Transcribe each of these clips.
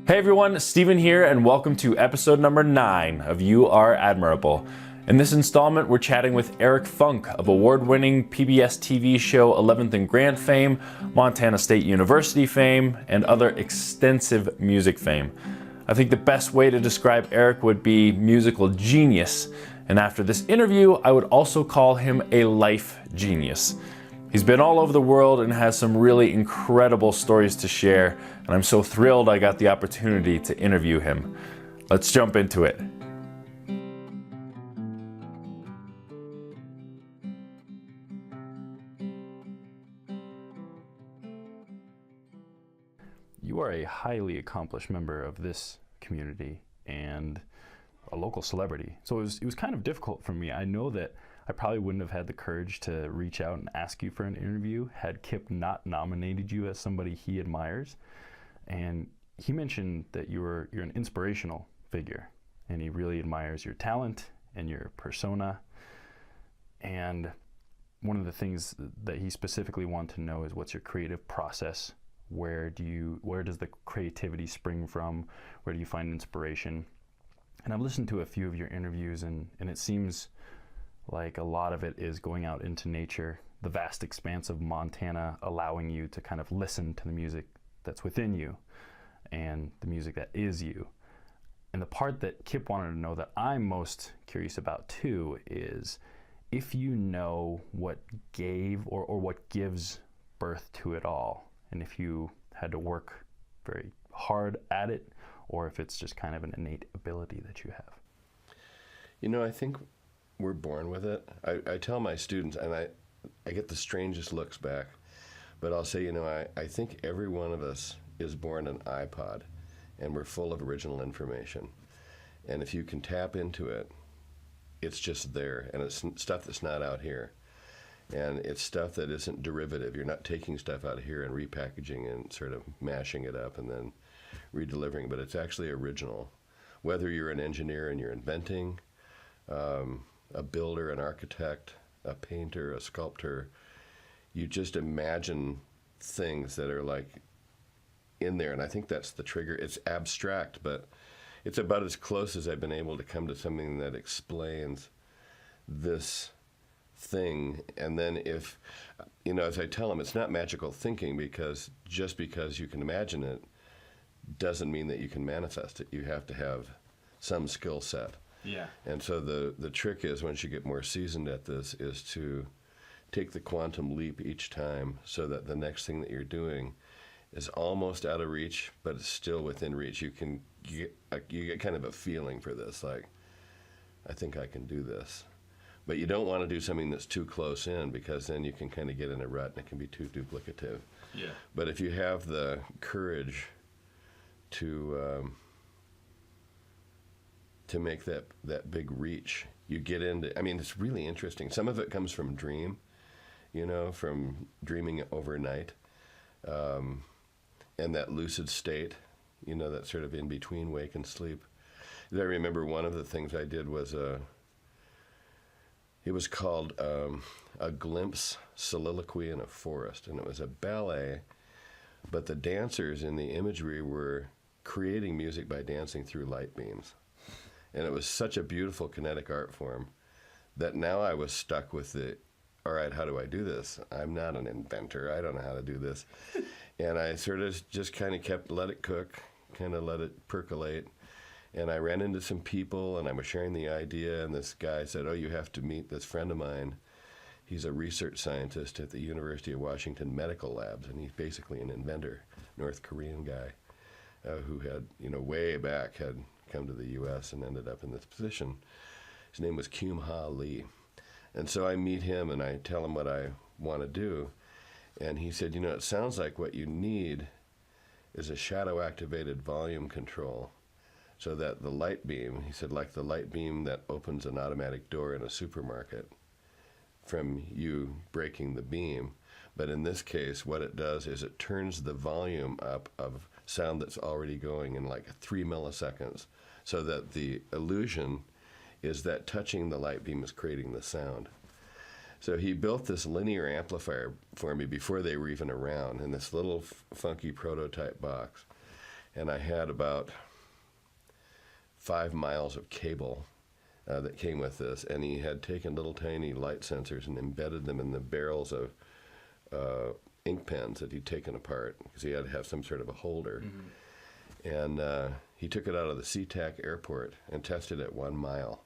Hey everyone, Steven here, and welcome to episode number 9 of You Are Admirable. In this installment, we're chatting with Eric Funk of award-winning PBS TV show 11th and Grant fame, Montana State University fame, and other extensive music fame. I think the best way to describe Eric would be musical genius, and after this interview, I would also call him a life genius. He's been all over the world and has some really incredible stories to share, and I'm so thrilled I got the opportunity to interview him. Let's jump into it. You are a highly accomplished member of this community and a local celebrity. So it was kind of difficult for me. I know that I probably wouldn't have had the courage to reach out and ask you for an interview had Kip not nominated you as somebody he admires. And he mentioned that you're an inspirational figure, and he really admires your talent and your persona. And one of the things that he specifically wanted to know is, what's your creative process? Where does the creativity spring from? Where do you find inspiration? And I've listened to a few of your interviews, and it seems like a lot of it is going out into nature, the vast expanse of Montana, allowing you to kind of listen to the music that's within you and the music that is you. And the part that Kip wanted to know that I'm most curious about too is if you know what gave or what gives birth to it all, and if you had to work very hard at it, or if it's just kind of an innate ability that you have. You know, I think we're born with it. I tell my students, and I get the strangest looks back, but I'll say, I think every one of us is born an iPod, and we're full of original information. And if you can tap into it, it's just there, and it's stuff that's not out here. And it's stuff that isn't derivative. You're not taking stuff out of here and repackaging and sort of mashing it up and then redelivering, but it's actually original. Whether you're an engineer and you're inventing, a builder, an architect, a painter, a sculptor, you just imagine things that are like in there, and I think that's the trigger. It's abstract, but it's about as close as I've been able to come to something that explains this thing. And then if, as I tell them, it's not magical thinking, because just because you can imagine it doesn't mean that you can manifest it. You have to have some skill set. Yeah. And so the trick is, once you get more seasoned at this, is to take the quantum leap each time, so that the next thing that you're doing is almost out of reach, but it's still within reach. You get kind of a feeling for this, like, I think I can do this. But you don't want to do something that's too close in, because then you can kind of get in a rut and it can be too duplicative. Yeah. But if you have the courage to make that big reach, you get into, it's really interesting. Some of it comes from from dreaming overnight, and that lucid state, that sort of in between wake and sleep. I remember one of the things I did was it was called A Glimpse Soliloquy in a Forest, and it was a ballet, but the dancers in the imagery were creating music by dancing through light beams. And it was such a beautiful kinetic art form that now I was stuck with all right, how do I do this? I'm not an inventor. I don't know how to do this. And I sort of just kind of let it cook, kind of let it percolate. And I ran into some people, and I was sharing the idea, and this guy said, you have to meet this friend of mine. He's a research scientist at the University of Washington Medical Labs, and he's basically an inventor, North Korean guy, who had, way back had come to the U.S. and ended up in this position. His name was Kyung-Ha Lee. And so I meet him, and I tell him what I want to do. And he said, it sounds like what you need is a shadow-activated volume control, so that the light beam, he said, like the light beam that opens an automatic door in a supermarket from you breaking the beam. But in this case, what it does is it turns the volume up of sound that's already going in like 3 milliseconds, so that the illusion is that touching the light beam is creating the sound. So he built this linear amplifier for me before they were even around, in this little funky prototype box. And I had about 5 miles of cable that came with this, and he had taken little tiny light sensors and embedded them in the barrels of ink pens that he'd taken apart because he had to have some sort of a holder. And he took it out of the SeaTac airport and tested it 1 mile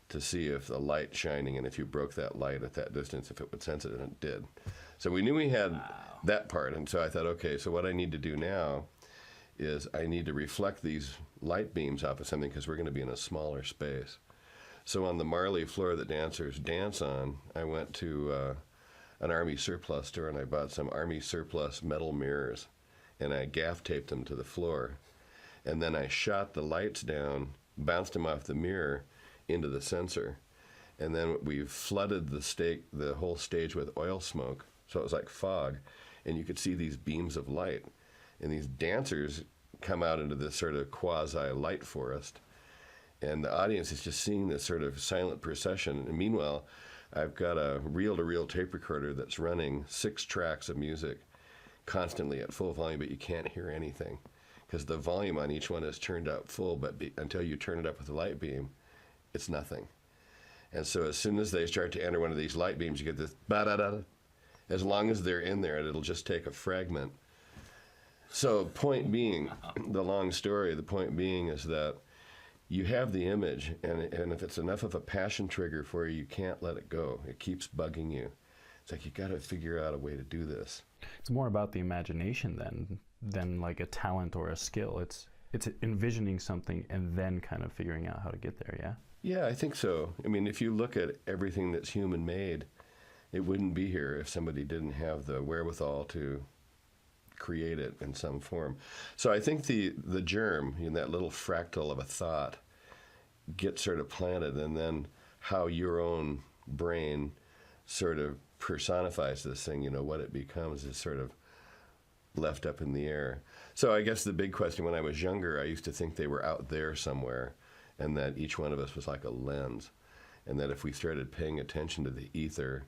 to see if the light shining, and if you broke that light at that distance, if it would sense it, and it did. So we knew we had that part, and so I thought, okay, so what I need to do now is I need to reflect these light beams off of something because we're going to be in a smaller space. So on the Marley floor that dancers dance on, I went to an Army surplus store and I bought some Army surplus metal mirrors, and I gaff taped them to the floor. And then I shot the lights down, bounced them off the mirror into the sensor. And then we flooded the whole stage with oil smoke, so it was like fog. And you could see these beams of light. And these dancers come out into this sort of quasi-light forest. And the audience is just seeing this sort of silent procession. And meanwhile, I've got a reel-to-reel tape recorder that's running 6 tracks of music constantly at full volume, but you can't hear anything because the volume on each one is turned up full, but until you turn it up with a light beam, it's nothing. And so as soon as they start to enter one of these light beams, you get this ba-da-da. As long as they're in there, it'll just take a fragment. So point being, the long story, the point being is that you have the image, and if it's enough of a passion trigger for you, you can't let it go. It keeps bugging you. It's like you got to figure out a way to do this. It's more about the imagination than like a talent or a skill. It's envisioning something and then kind of figuring out how to get there, yeah? Yeah, I think so. I mean, if you look at everything that's human-made, it wouldn't be here if somebody didn't have the wherewithal to create it in some form. So I think the germ, that little fractal of a thought, gets sort of planted, and then how your own brain sort of personifies this thing, what it becomes is sort of left up in the air. So I guess the big question, when I was younger, I used to think they were out there somewhere, and that each one of us was like a lens, and that if we started paying attention to the ether,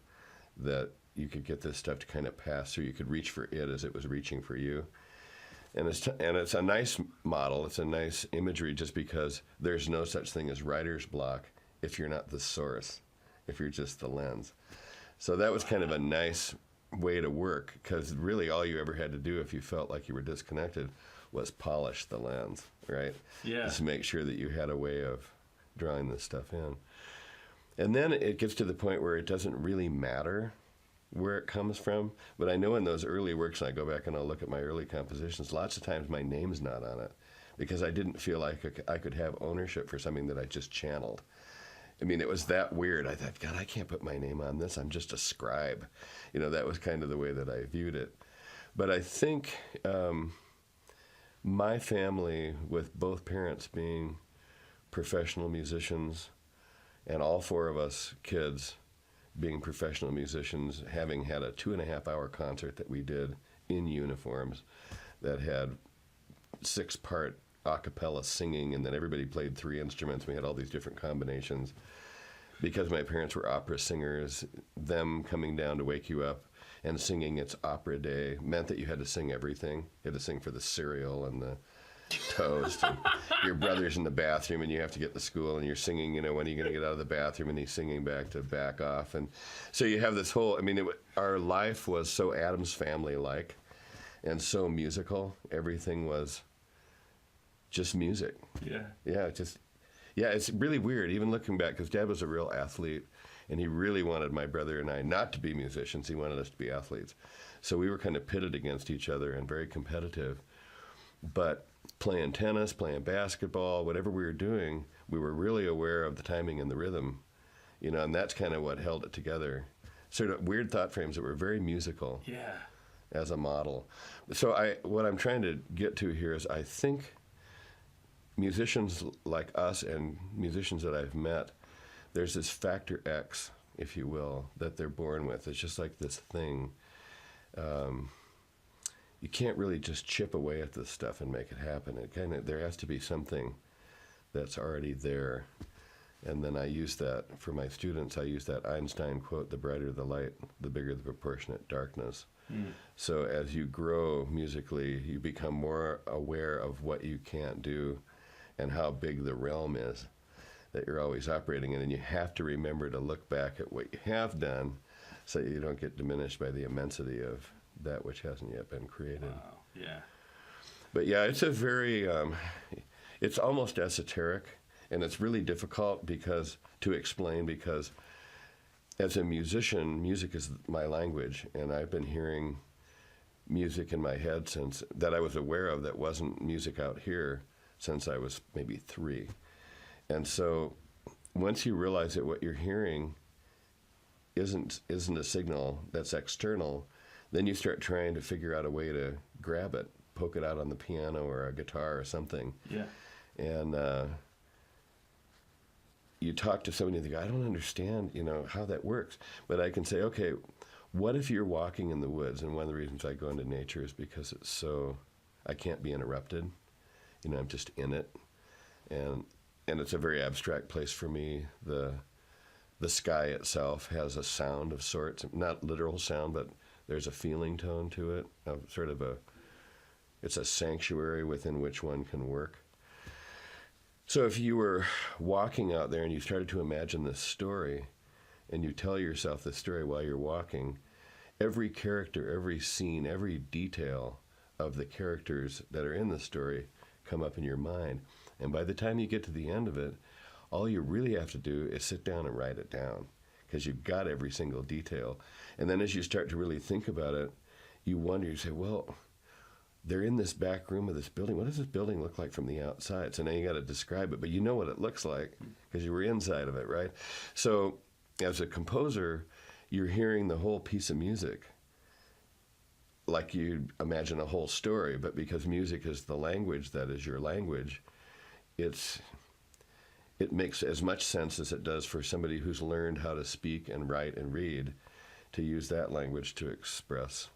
that you could get this stuff to kind of pass through. You could reach for it as it was reaching for you. And it's a nice model. It's a nice imagery just because there's no such thing as writer's block if you're not the source, if you're just the lens. So that was kind of a nice way to work, because really all you ever had to do if you felt like you were disconnected was polish the lens, right? Yeah. Just make sure that you had a way of drawing this stuff in. And then it gets to the point where it doesn't really matter where it comes from. But I know in those early works, and I go back and I'll look at my early compositions, lots of times my name's not on it because I didn't feel like I could have ownership for something that I just channeled. I mean, it was that weird. I thought, God, I can't put my name on this. I'm just a scribe. That was kind of the way that I viewed it. But I think my family, with both parents being professional musicians, and all 4 of us kids being professional musicians, having had a 2.5-hour concert that we did in uniforms that had 6-part a cappella singing, and then everybody played 3 instruments. We had all these different combinations. Because my parents were opera singers, them coming down to wake you up and singing It's Opera Day meant that you had to sing everything. You had to sing for the cereal and the toast. And your brother's in the bathroom and you have to get to school and you're singing, when are you going to get out of the bathroom? And he's singing back to back off. And so you have this whole, our life was so Addams Family-like and so musical. Everything was just music. Yeah. Yeah, it's really weird, even looking back, because Dad was a real athlete, and he really wanted my brother and I not to be musicians. He wanted us to be athletes. So we were kind of pitted against each other and very competitive. But playing tennis, playing basketball, whatever we were doing, we were really aware of the timing and the rhythm, and that's kind of what held it together. Sort of weird thought frames that were very musical as a model. So what I'm trying to get to here is I think musicians like us and musicians that I've met, there's this factor X, if you will, that they're born with. It's just like this thing. You can't really just chip away at this stuff and make it happen. There has to be something that's already there. And then I use that for my students. I use that Einstein quote, "The brighter the light, the bigger the proportionate darkness." So as you grow musically, you become more aware of what you can't do and how big the realm is that you're always operating in. And you have to remember to look back at what you have done so you don't get diminished by the immensity of that which hasn't yet been created. Wow. Yeah. But yeah, it's a very, it's almost esoteric, and it's really difficult to explain because as a musician, music is my language, and I've been hearing music in my head since that I was aware of that wasn't music out here since I was maybe 3. And so once you realize that what you're hearing isn't a signal that's external, then you start trying to figure out a way to grab it, poke it out on the piano or a guitar or something. Yeah. And you talk to somebody and they go, I don't understand, how that works. But I can say, okay, what if you're walking in the woods? And one of the reasons I go into nature is because I can't be interrupted. I'm just in it. And it's a very abstract place for me. The sky itself has a sound of sorts, not literal sound, but there's a feeling tone to it, it's a sanctuary within which one can work. So if you were walking out there and you started to imagine this story, and you tell yourself the story while you're walking, every character, every scene, every detail of the characters that are in the story come up in your mind. And by the time you get to the end of it, all you really have to do is sit down and write it down, because you've got every single detail. And then as you start to really think about it, you wonder, you say, well, they're in this back room of this building. What does this building look like from the outside? So now you got to describe it, but you know what it looks like because you were inside of it, right? So as a composer, you're hearing the whole piece of music like you'd imagine a whole story, but because music is the language that is your language, it makes as much sense as it does for somebody who's learned how to speak and write and read to use that language to express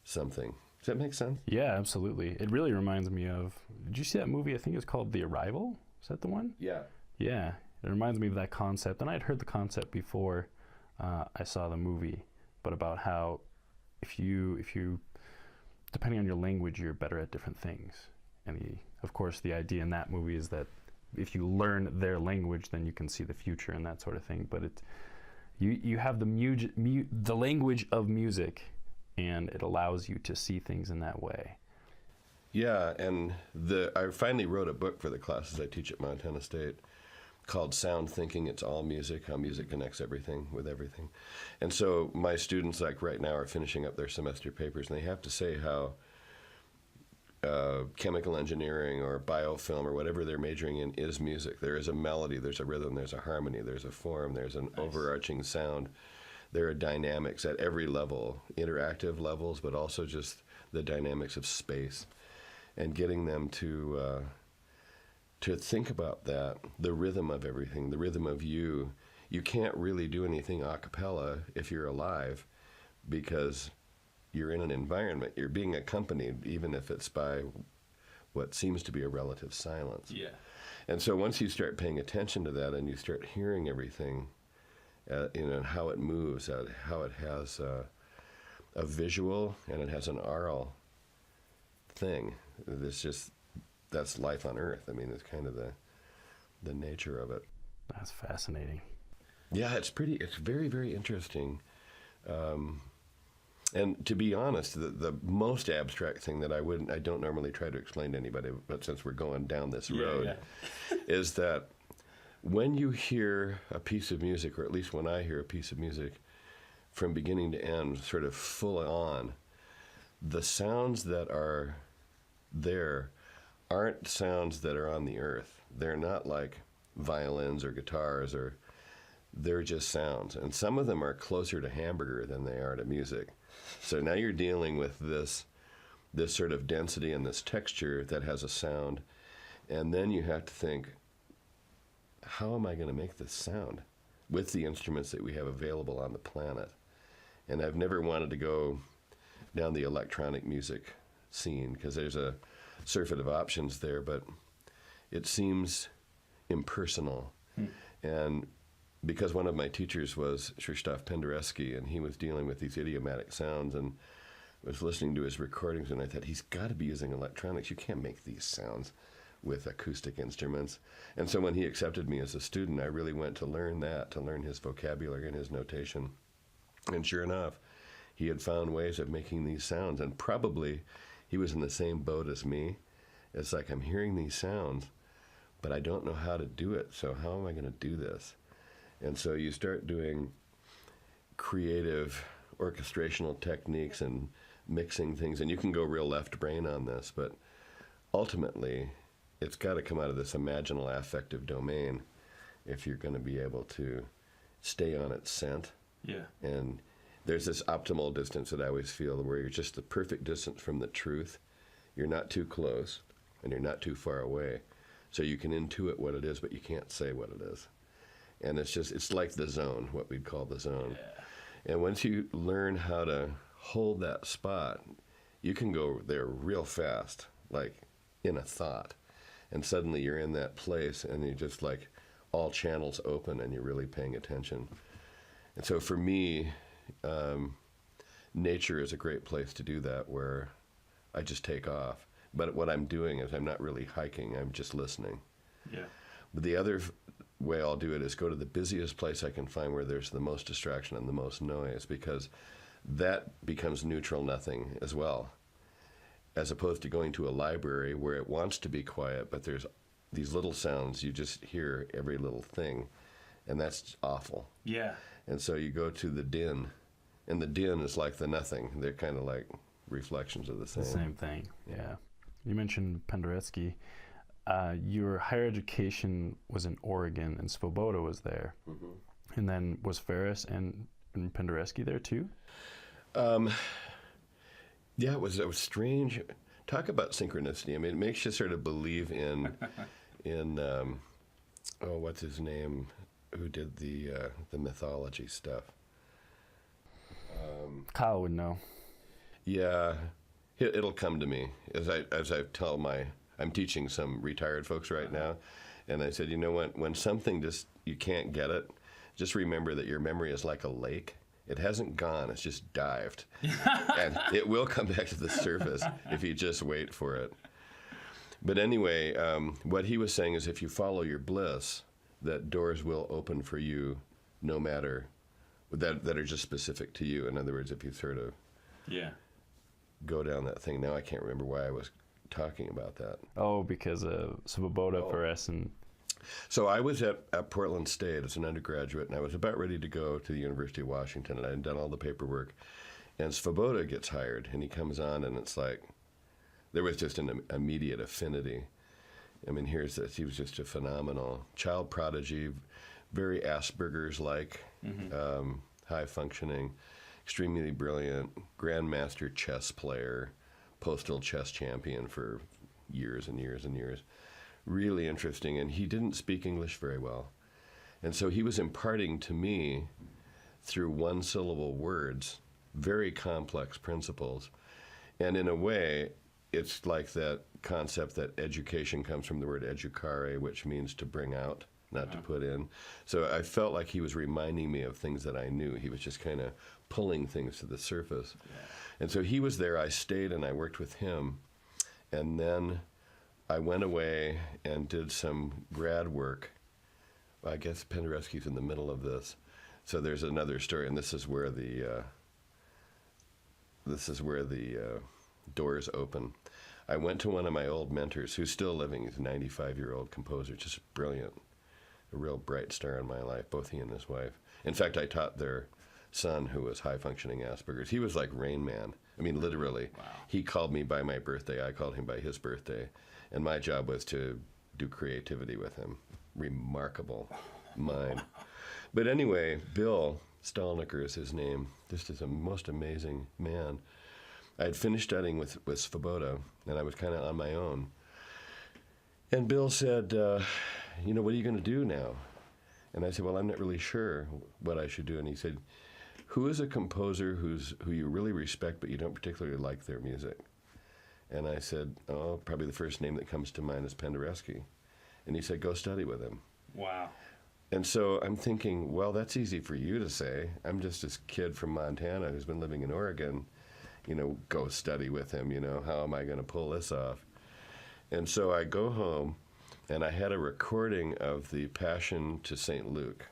something. Does that make sense? Yeah, absolutely. It really reminds me of, did you see that movie? I think it's called The Arrival. Is that the one? Yeah. Yeah. It reminds me of that concept. And I'd heard the concept before I saw the movie, but about how if you, depending on your language, you're better at different things. And of course, the idea in that movie is that if you learn their language, then you can see the future and that sort of thing. But you have the language of music, and it allows you to see things in that way. Yeah, and I finally wrote a book for the classes I teach at Montana State called Sound Thinking. It's all music, how music connects everything with everything. And so my students, like right now, are finishing up their semester papers, and they have to say how chemical engineering or biofilm or whatever they're majoring in is music. There is a melody, there's a rhythm, there's a harmony, there's a form, there's an overarching sound. There are dynamics at every level, interactive levels, but also just the dynamics of space. And getting them to think about that, the rhythm of everything, the rhythm of you. You can't really do anything a cappella if you're alive because you're in an environment. You're being accompanied, even if it's by what seems to be a relative silence. Yeah. And so once you start paying attention to that and you start hearing everything, how it moves, how it has a visual and it has an aural thing. That's life on Earth. I mean, it's kind of the nature of it. That's fascinating. Yeah, it's very, very interesting. And to be honest, the most abstract thing that I don't normally try to explain to anybody, but since we're going down this road, is that when you hear a piece of music, or at least when I hear a piece of music, from beginning to end, sort of full on, the sounds that are there aren't sounds that are on the earth. They're not like violins or guitars, they're just sounds. And some of them are closer to hamburger than they are to music. So now you're dealing with this sort of density and this texture that has a sound. And then you have to think, how am I going to make this sound with the instruments that we have available on the planet? And I've never wanted to go down the electronic music scene because there's a surfeit of options there, but it seems impersonal. And because one of my teachers was Krzysztof Penderecki, and he was dealing with these idiomatic sounds, and was listening to his recordings, and I thought, he's got to be using electronics. You can't make these sounds with acoustic instruments. And so when he accepted me as a student, I really went to learn his vocabulary and his notation. And sure enough, he had found ways of making these sounds. And probably he was in the same boat as me. It's like, I'm hearing these sounds, but I don't know how to do it. So how am I going to do this? And so you start doing creative orchestrational techniques and mixing things. And you can go real left brain on this, but ultimately, it's got to come out of this imaginal affective domain if you're going to be able to stay on its scent. Yeah. And there's this optimal distance that I always feel where you're just the perfect distance from the truth. You're not too close and you're not too far away. So you can intuit what it is, but you can't say what it is. And it's like the zone, what we'd call the zone. Yeah. And once you learn how to hold that spot, you can go there real fast, like in a thought. And suddenly you're in that place and you just like all channels open and you're really paying attention. And so for me, nature is a great place to do that, where I just take off. But what I'm doing is I'm not really hiking, I'm just listening. Yeah. But the other way I'll do it is go to the busiest place I can find where there's the most distraction and the most noise, because that becomes neutral nothing as well, as opposed to going to a library where it wants to be quiet, but there's these little sounds, you just hear every little thing, and that's awful. Yeah. And so you go to the din, and the din is like the nothing. They're kind of like reflections of the same. The same thing, yeah. You mentioned Penderecki. Your higher education was in Oregon, and Svoboda was there. Mm-hmm. And then was Ferris and Penderecki there too? Yeah, it was strange. Talk about synchronicity. I mean, it makes you sort of believe in what's his name, who did the mythology stuff. Kyle would know. Yeah, it'll come to me as I tell I'm teaching some retired folks right now, and I said, you know what? When something just you can't get it, just remember that your memory is like a lake. It hasn't gone, it's just dived. And it will come back to the surface if you just wait for it. But anyway, what he was saying is if you follow your bliss, that doors will open for you no matter, that are just specific to you. In other words, if you sort of go down that thing. Now I can't remember why I was talking about that. Oh, because of Svoboda, Ferris, and... So I was at Portland State as an undergraduate, and I was about ready to go to the University of Washington, and I had done all the paperwork. And Svoboda gets hired, and he comes on, and it's like, there was just an immediate affinity. I mean, here's this. He was just a phenomenal child prodigy, very Asperger's-like, high-functioning, extremely brilliant, grandmaster chess player, postal chess champion for years and years and years. Really interesting, and he didn't speak English very well. And so he was imparting to me, through one-syllable words, very complex principles. And in a way, it's like that concept that education comes from the word educare, which means to bring out, not to put in. So I felt like he was reminding me of things that I knew. He was just kind of pulling things to the surface. Yeah. And so he was there, I stayed, and I worked with him. And then I went away and did some grad work. I guess Penderecki's in the middle of this. So there's another story, and this is where the doors open. I went to one of my old mentors, who's still living. He's a 95-year-old composer, just brilliant, a real bright star in my life, both he and his wife. In fact, I taught their son, who was high-functioning Asperger's. He was like Rain Man. I mean, literally. Wow. He called me by my birthday. I called him by his birthday. And my job was to do creativity with him. Remarkable mind. But anyway, Bill Stalnaker is his name. This is a most amazing man. I had finished studying with Svoboda, and I was kind of on my own. And Bill said, what are you going to do now? And I said, well, I'm not really sure what I should do. And he said, who is a composer who you really respect, but you don't particularly like their music? And I said, oh, probably the first name that comes to mind is Penderecki. And he said, go study with him. Wow. And so I'm thinking, well, that's easy for you to say. I'm just this kid from Montana who's been living in Oregon. go study with him. How am I going to pull this off? And so I go home, and I had a recording of the Passion to St. Luke,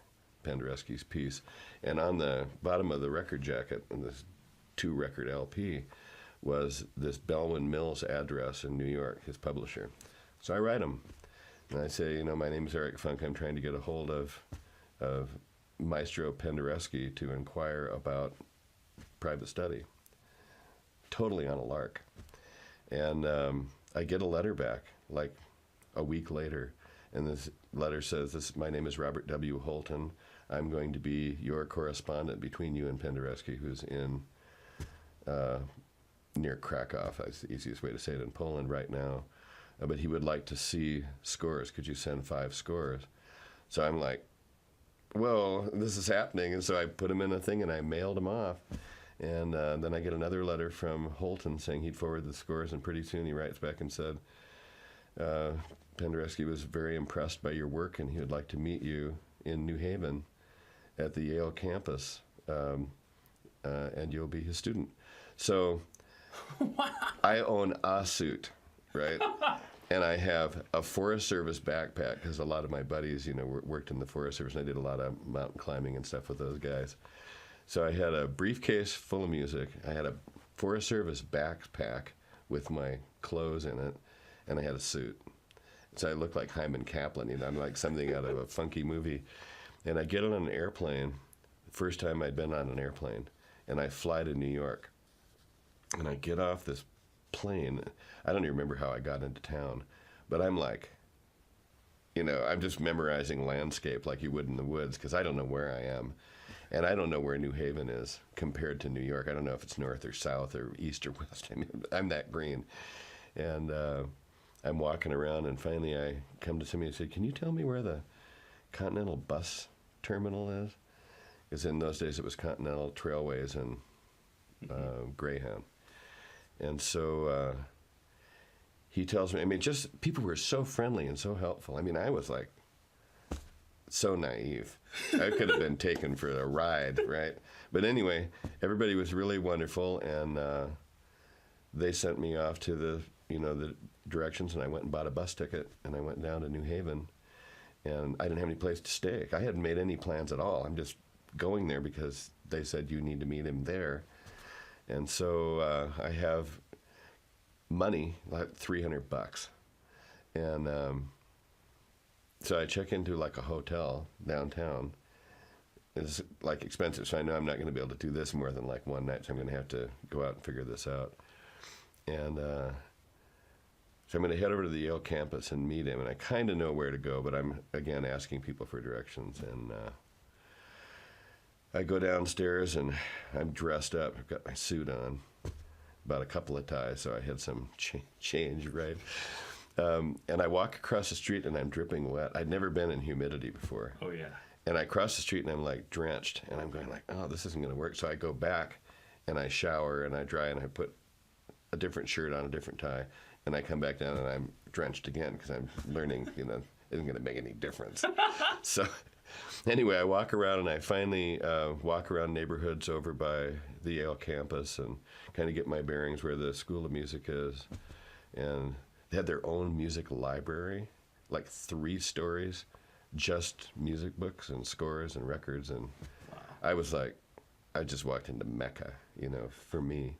Penderecki's piece, and on the bottom of the record jacket in this 2-record LP was this Bellwin Mills address in New York, his publisher. So I write him, and I say, my name is Eric Funk. I'm trying to get a hold of Maestro Penderecki to inquire about private study. Totally on a lark. And I get a letter back like a week later, and this letter says, my name is Robert W. Holton. I'm going to be your correspondent between you and Penderecki, who's in near Krakow. That's the easiest way to say it, in Poland right now. But he would like to see scores. Could you send 5 scores? So I'm like, well, this is happening. And so I put him in a thing and I mailed him off. And then I get another letter from Holton saying he'd forward the scores. And pretty soon he writes back and said, Penderecki was very impressed by your work and he would like to meet you in New Haven at the Yale campus. And you'll be his student. So wow. I own a suit, right? And I have a Forest Service backpack because a lot of my buddies, worked in the Forest Service, and I did a lot of mountain climbing and stuff with those guys. So I had a briefcase full of music. I had a Forest Service backpack with my clothes in it, and I had a suit. So I looked like Hyman Kaplan, I'm like something out of a funky movie. And I get on an airplane, first time I'd been on an airplane, and I fly to New York. And I get off this plane. I don't even remember how I got into town, but I'm like, I'm just memorizing landscape like you would in the woods because I don't know where I am. And I don't know where New Haven is compared to New York. I don't know if it's north or south or east or west. I mean, I'm that green. And I'm walking around, and finally I come to somebody and say, can you tell me where the Continental Bus Terminal is? Because in those days it was Continental Trailways and Greyhound. And so he tells me, just people were so friendly and so helpful. I was like so naive. I could have been taken for a ride, right? But anyway, everybody was really wonderful, and they sent me off to the directions, and I went and bought a bus ticket, and I went down to New Haven, and I didn't have any place to stay. I hadn't made any plans at all. I'm just going there because they said you need to meet him there. And so I have money, like $300. And so I check into like a hotel downtown. It's like expensive, so I know I'm not going to be able to do this more than like one night, so I'm going to have to go out and figure this out. And so I'm going to head over to the Yale campus and meet him. And I kind of know where to go, but I'm, again, asking people for directions. And I go downstairs, and I'm dressed up. I've got my suit on, about a couple of ties, so I had some change, right? And I walk across the street, and I'm dripping wet. I'd never been in humidity before. Oh, yeah. And I cross the street, and I'm, like, drenched. And I'm going like, oh, this isn't going to work. So I go back, and I shower, and I dry, and I put a different shirt on, a different tie. And I come back down, and I'm drenched again because I'm learning, it isn't going to make any difference. So anyway, I walk around, and I finally walk around neighborhoods over by the Yale campus and kind of get my bearings where the School of Music is. And they had their own music library, like 3 stories, just music books and scores and records. And wow. I was like, I just walked into Mecca, for me.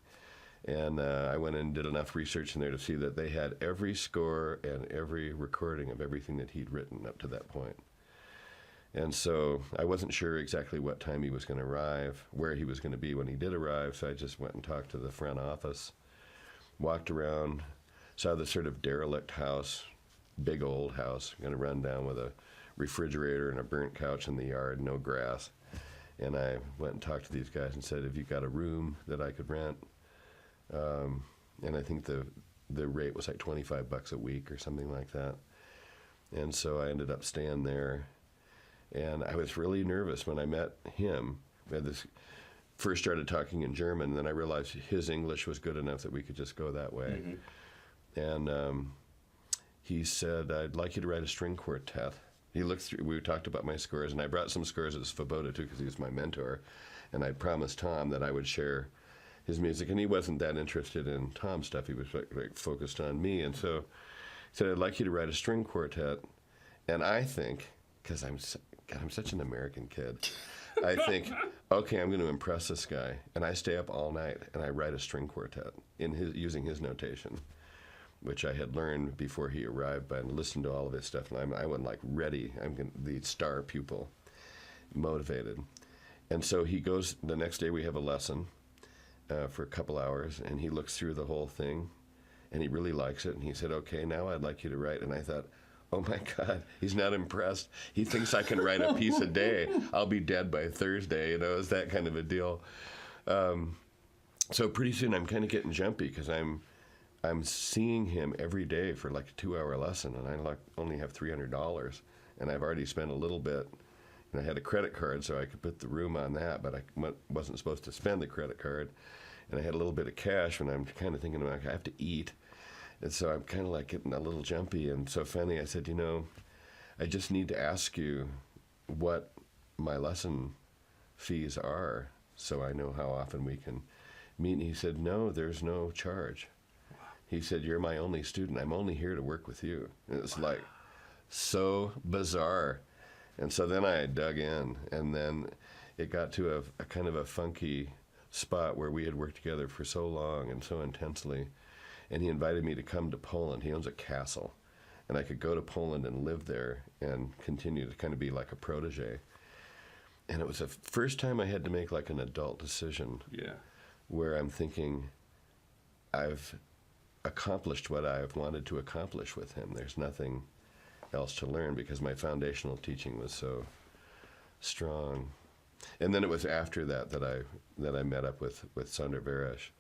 And I went and did enough research in there to see that they had every score and every recording of everything that he'd written up to that point. And so I wasn't sure exactly what time he was going to arrive, where he was going to be when he did arrive, so I just went and talked to the front office, walked around, saw this sort of derelict house, big old house, going to run down with a refrigerator and a burnt couch in the yard, no grass. And I went and talked to these guys and said, have you got a room that I could rent? And I think the rate was like $25 a week or something like that. And so I ended up staying there. And I was really nervous when I met him. We had this, first started talking in German, and then I realized his English was good enough that we could just go that way. Mm-hmm. And he said, I'd like you to write a string quartet. He looked through, we talked about my scores, and I brought some scores as Svoboda too, because he was my mentor. And I promised Tom that I would share his music, and he wasn't that interested in Tom's stuff. He was like focused on me, and so he said, "I'd like you to write a string quartet." And I think, because I'm such an American kid, I think, okay, I'm going to impress this guy, and I stay up all night and I write a string quartet using his notation, which I had learned before he arrived, but I listened to all of his stuff, and I went like ready. The star pupil, motivated. And so he goes, the next day we have a lesson for a couple hours, and he looks through the whole thing, and he really likes it, and he said, "Okay, now I'd like you to write." And I thought, oh my God, he's not impressed. He thinks I can write a piece a day. I'll be dead by Thursday, it's that kind of a deal. So pretty soon I'm kind of getting jumpy, because I'm seeing him every day for like a 2-hour lesson, and I only have $300, and I've already spent a little bit. And I had a credit card, so I could put the room on that, but I wasn't supposed to spend the credit card. And I had a little bit of cash, and I'm kind of thinking, I have to eat. And so I'm kind of like getting a little jumpy. And so finally I said, I just need to ask you what my lesson fees are, so I know how often we can meet. And he said, "No, there's no charge." Wow. He said, "You're my only student. I'm only here to work with you." And it's like so bizarre. And so then I dug in, and then it got to a kind of a funky spot where we had worked together for so long and so intensely. And he invited me to come to Poland. He owns a castle, and I could go to Poland and live there and continue to kind of be like a protege. And it was the first time I had to make like an adult decision. Yeah. Where I'm thinking, I've accomplished what I've wanted to accomplish with him. There's nothing else to learn, because my foundational teaching was so strong. And then it was after that I met up with Sander Veresh.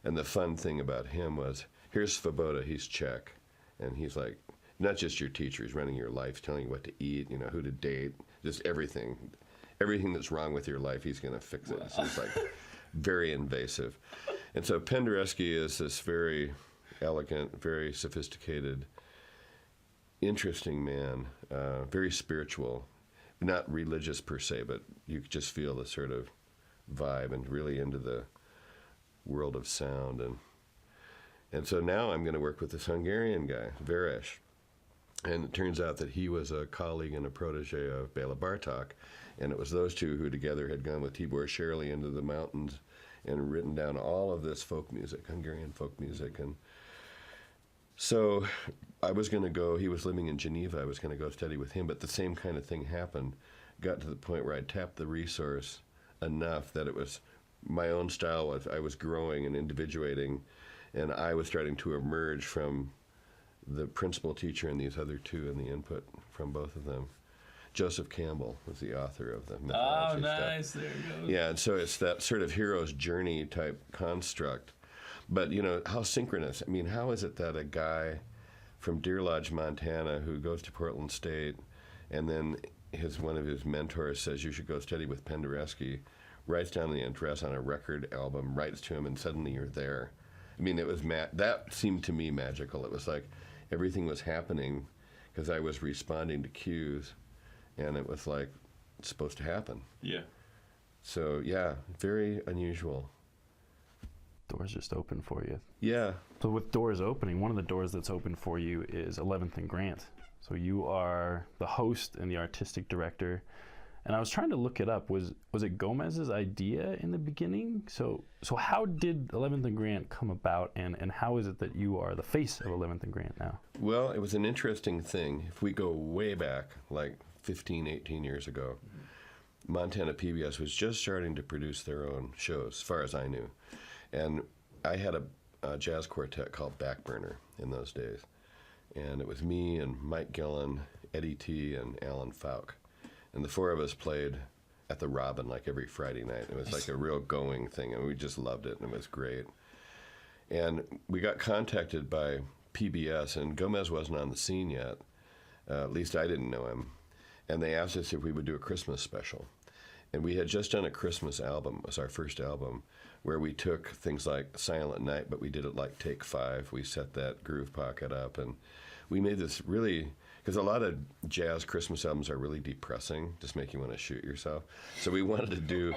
And the fun thing about him was, here's Svoboda, he's Czech, and he's like, not just your teacher, he's running your life, telling you what to eat, who to date, just everything that's wrong with your life, he's going to fix it. Wow. So it's like very invasive. And so Penderecki is this very elegant, very sophisticated, interesting man, very spiritual, not religious per se, but you just feel the sort of vibe, and really into the world of sound. And so now I'm going to work with this Hungarian guy, Veres. And it turns out that he was a colleague and a protege of Béla Bartók, and it was those two who together had gone with Tibor Sherley into the mountains and written down all of this folk music, Hungarian folk music. And so I was going to go, he was living in Geneva, I was going to go study with him, but the same kind of thing happened. Got to the point where I tapped the resource enough that it was my own style, I was growing and individuating, and I was starting to emerge from the principal teacher and these other two, and the input from both of them. Joseph Campbell was the author of the mythology stuff. Oh, nice, there it goes. Yeah, and so it's that sort of hero's journey type construct. But, how synchronous. I mean, how is it that a guy from Deer Lodge, Montana, who goes to Portland State, and then one of his mentors says, you should go study with Penderecki, writes down the address on a record album, writes to him, and suddenly you're there. I mean, it was that seemed to me magical. It was like everything was happening because I was responding to cues, and it was like it's supposed to happen. Yeah. So, yeah, very unusual. Doors just open for you. Yeah. So with doors opening, one of the doors that's open for you is 11th and Grant. So you are the host and the artistic director. And I was trying to look it up. Was it Gomez's idea in the beginning? So how did 11th and Grant come about, and how is it that you are the face of 11th and Grant now? Well, it was an interesting thing. If we go way back, like 15, 18 years ago, Montana PBS was just starting to produce their own shows, as far as I knew. And I had a jazz quartet called Backburner in those days. And it was me and Mike Gillen, Eddie T., and Alan Falk. And the four of us played at the Robin like every Friday night. It was like a real going thing, and we just loved it, and it was great. And we got contacted by PBS, and Gomez wasn't on the scene yet. At least I didn't know him. And they asked us if we would do a Christmas special. And we had just done a Christmas album. It was our first album, where we took things like Silent Night, but we did it like Take 5. We set that groove pocket up, and we made this really, because a lot of jazz Christmas albums are really depressing, just make you want to shoot yourself. So we wanted to do,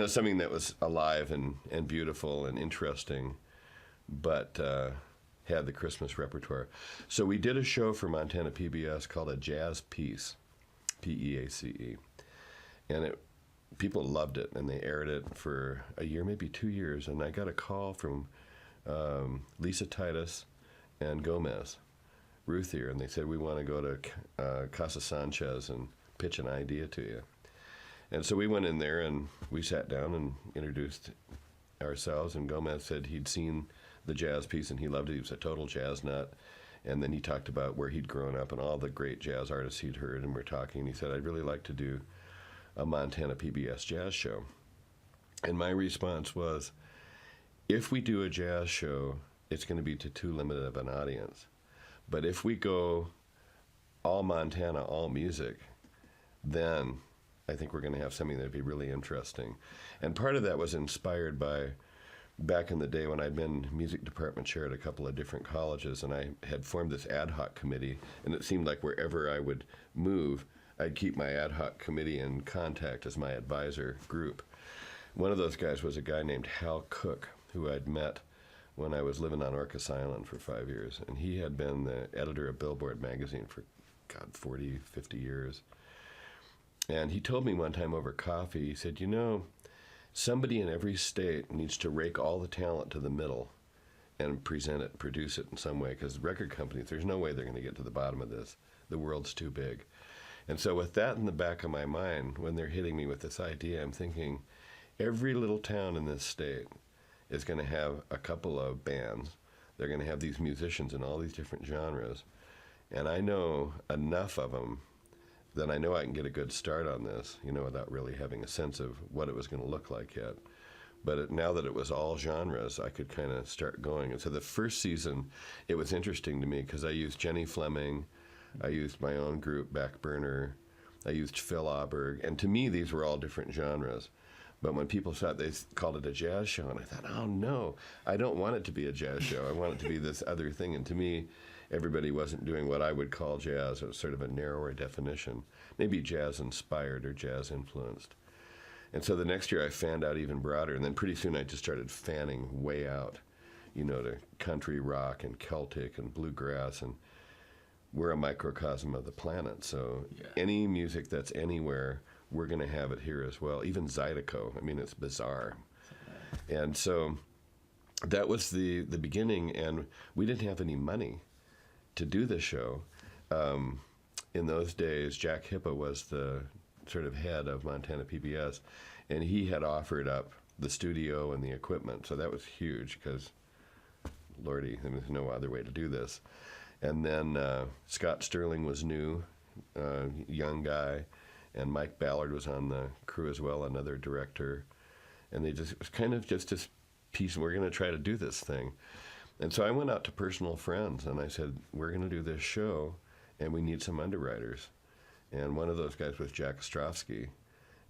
something that was alive and beautiful and interesting, but had the Christmas repertoire. So we did a show for Montana PBS called A Jazz Piece, P-E-A-C-E. And people loved it, and they aired it for a year, maybe 2 years. And I got a call from Lisa Titus and Gomez, Ruth here, and they said, we want to go to Casa Sanchez and pitch an idea to you. And so we went in there, and we sat down and introduced ourselves, and Gomez said he'd seen the jazz piece and he loved it. He was a total jazz nut. And then he talked about where he'd grown up and all the great jazz artists he'd heard, and we're talking, and he said, I'd really like to do a Montana PBS jazz show. And my response was, if we do a jazz show, it's going to be to too limited of an audience. But if we go all Montana, all music, then I think we're going to have something that'd be really interesting. And part of that was inspired by back in the day when I'd been music department chair at a couple of different colleges, and I had formed this ad hoc committee, and it seemed like wherever I would move, I'd keep my ad hoc committee in contact as my advisor group. One of those guys was a guy named Hal Cook, who I'd met when I was living on Orcas Island for 5 years, and he had been the editor of Billboard magazine for, 40, 50 years. And he told me one time over coffee, he said, somebody in every state needs to rake all the talent to the middle and present it, produce it in some way, because record companies, there's no way they're going to get to the bottom of this. The world's too big. And so with that in the back of my mind, when they're hitting me with this idea, I'm thinking, every little town in this state is going to have a couple of bands. They're going to have these musicians in all these different genres. And I know enough of them that I know I can get a good start on this, without really having a sense of what it was going to look like yet. But now that it was all genres, I could kind of start going. And so the first season, it was interesting to me because I used Jenny Fleming, I used my own group, Backburner, I used Phil Auberg, and to me, these were all different genres. But when people saw it, they called it a jazz show, and I thought, oh no, I don't want it to be a jazz show. I want it to be this other thing. And to me, everybody wasn't doing what I would call jazz. It was sort of a narrower definition, maybe jazz-inspired or jazz-influenced. And so the next year I fanned out even broader, and then pretty soon I just started fanning way out, to country rock and Celtic and bluegrass, and we're a microcosm of the planet. So any music that's anywhere, we're going to have it here as well. Even Zydeco, it's bizarre. And so that was the beginning, and we didn't have any money to do the show. In those days, Jack Hippa was the sort of head of Montana PBS, and he had offered up the studio and the equipment. So that was huge because, Lordy, there's no other way to do this. And then Scott Sterling was new, young guy, and Mike Ballard was on the crew as well, another director. And it was kind of just this piece, we're going to try to do this thing. And so I went out to personal friends, and I said, we're going to do this show, and we need some underwriters. And one of those guys was Jack Ostrovsky,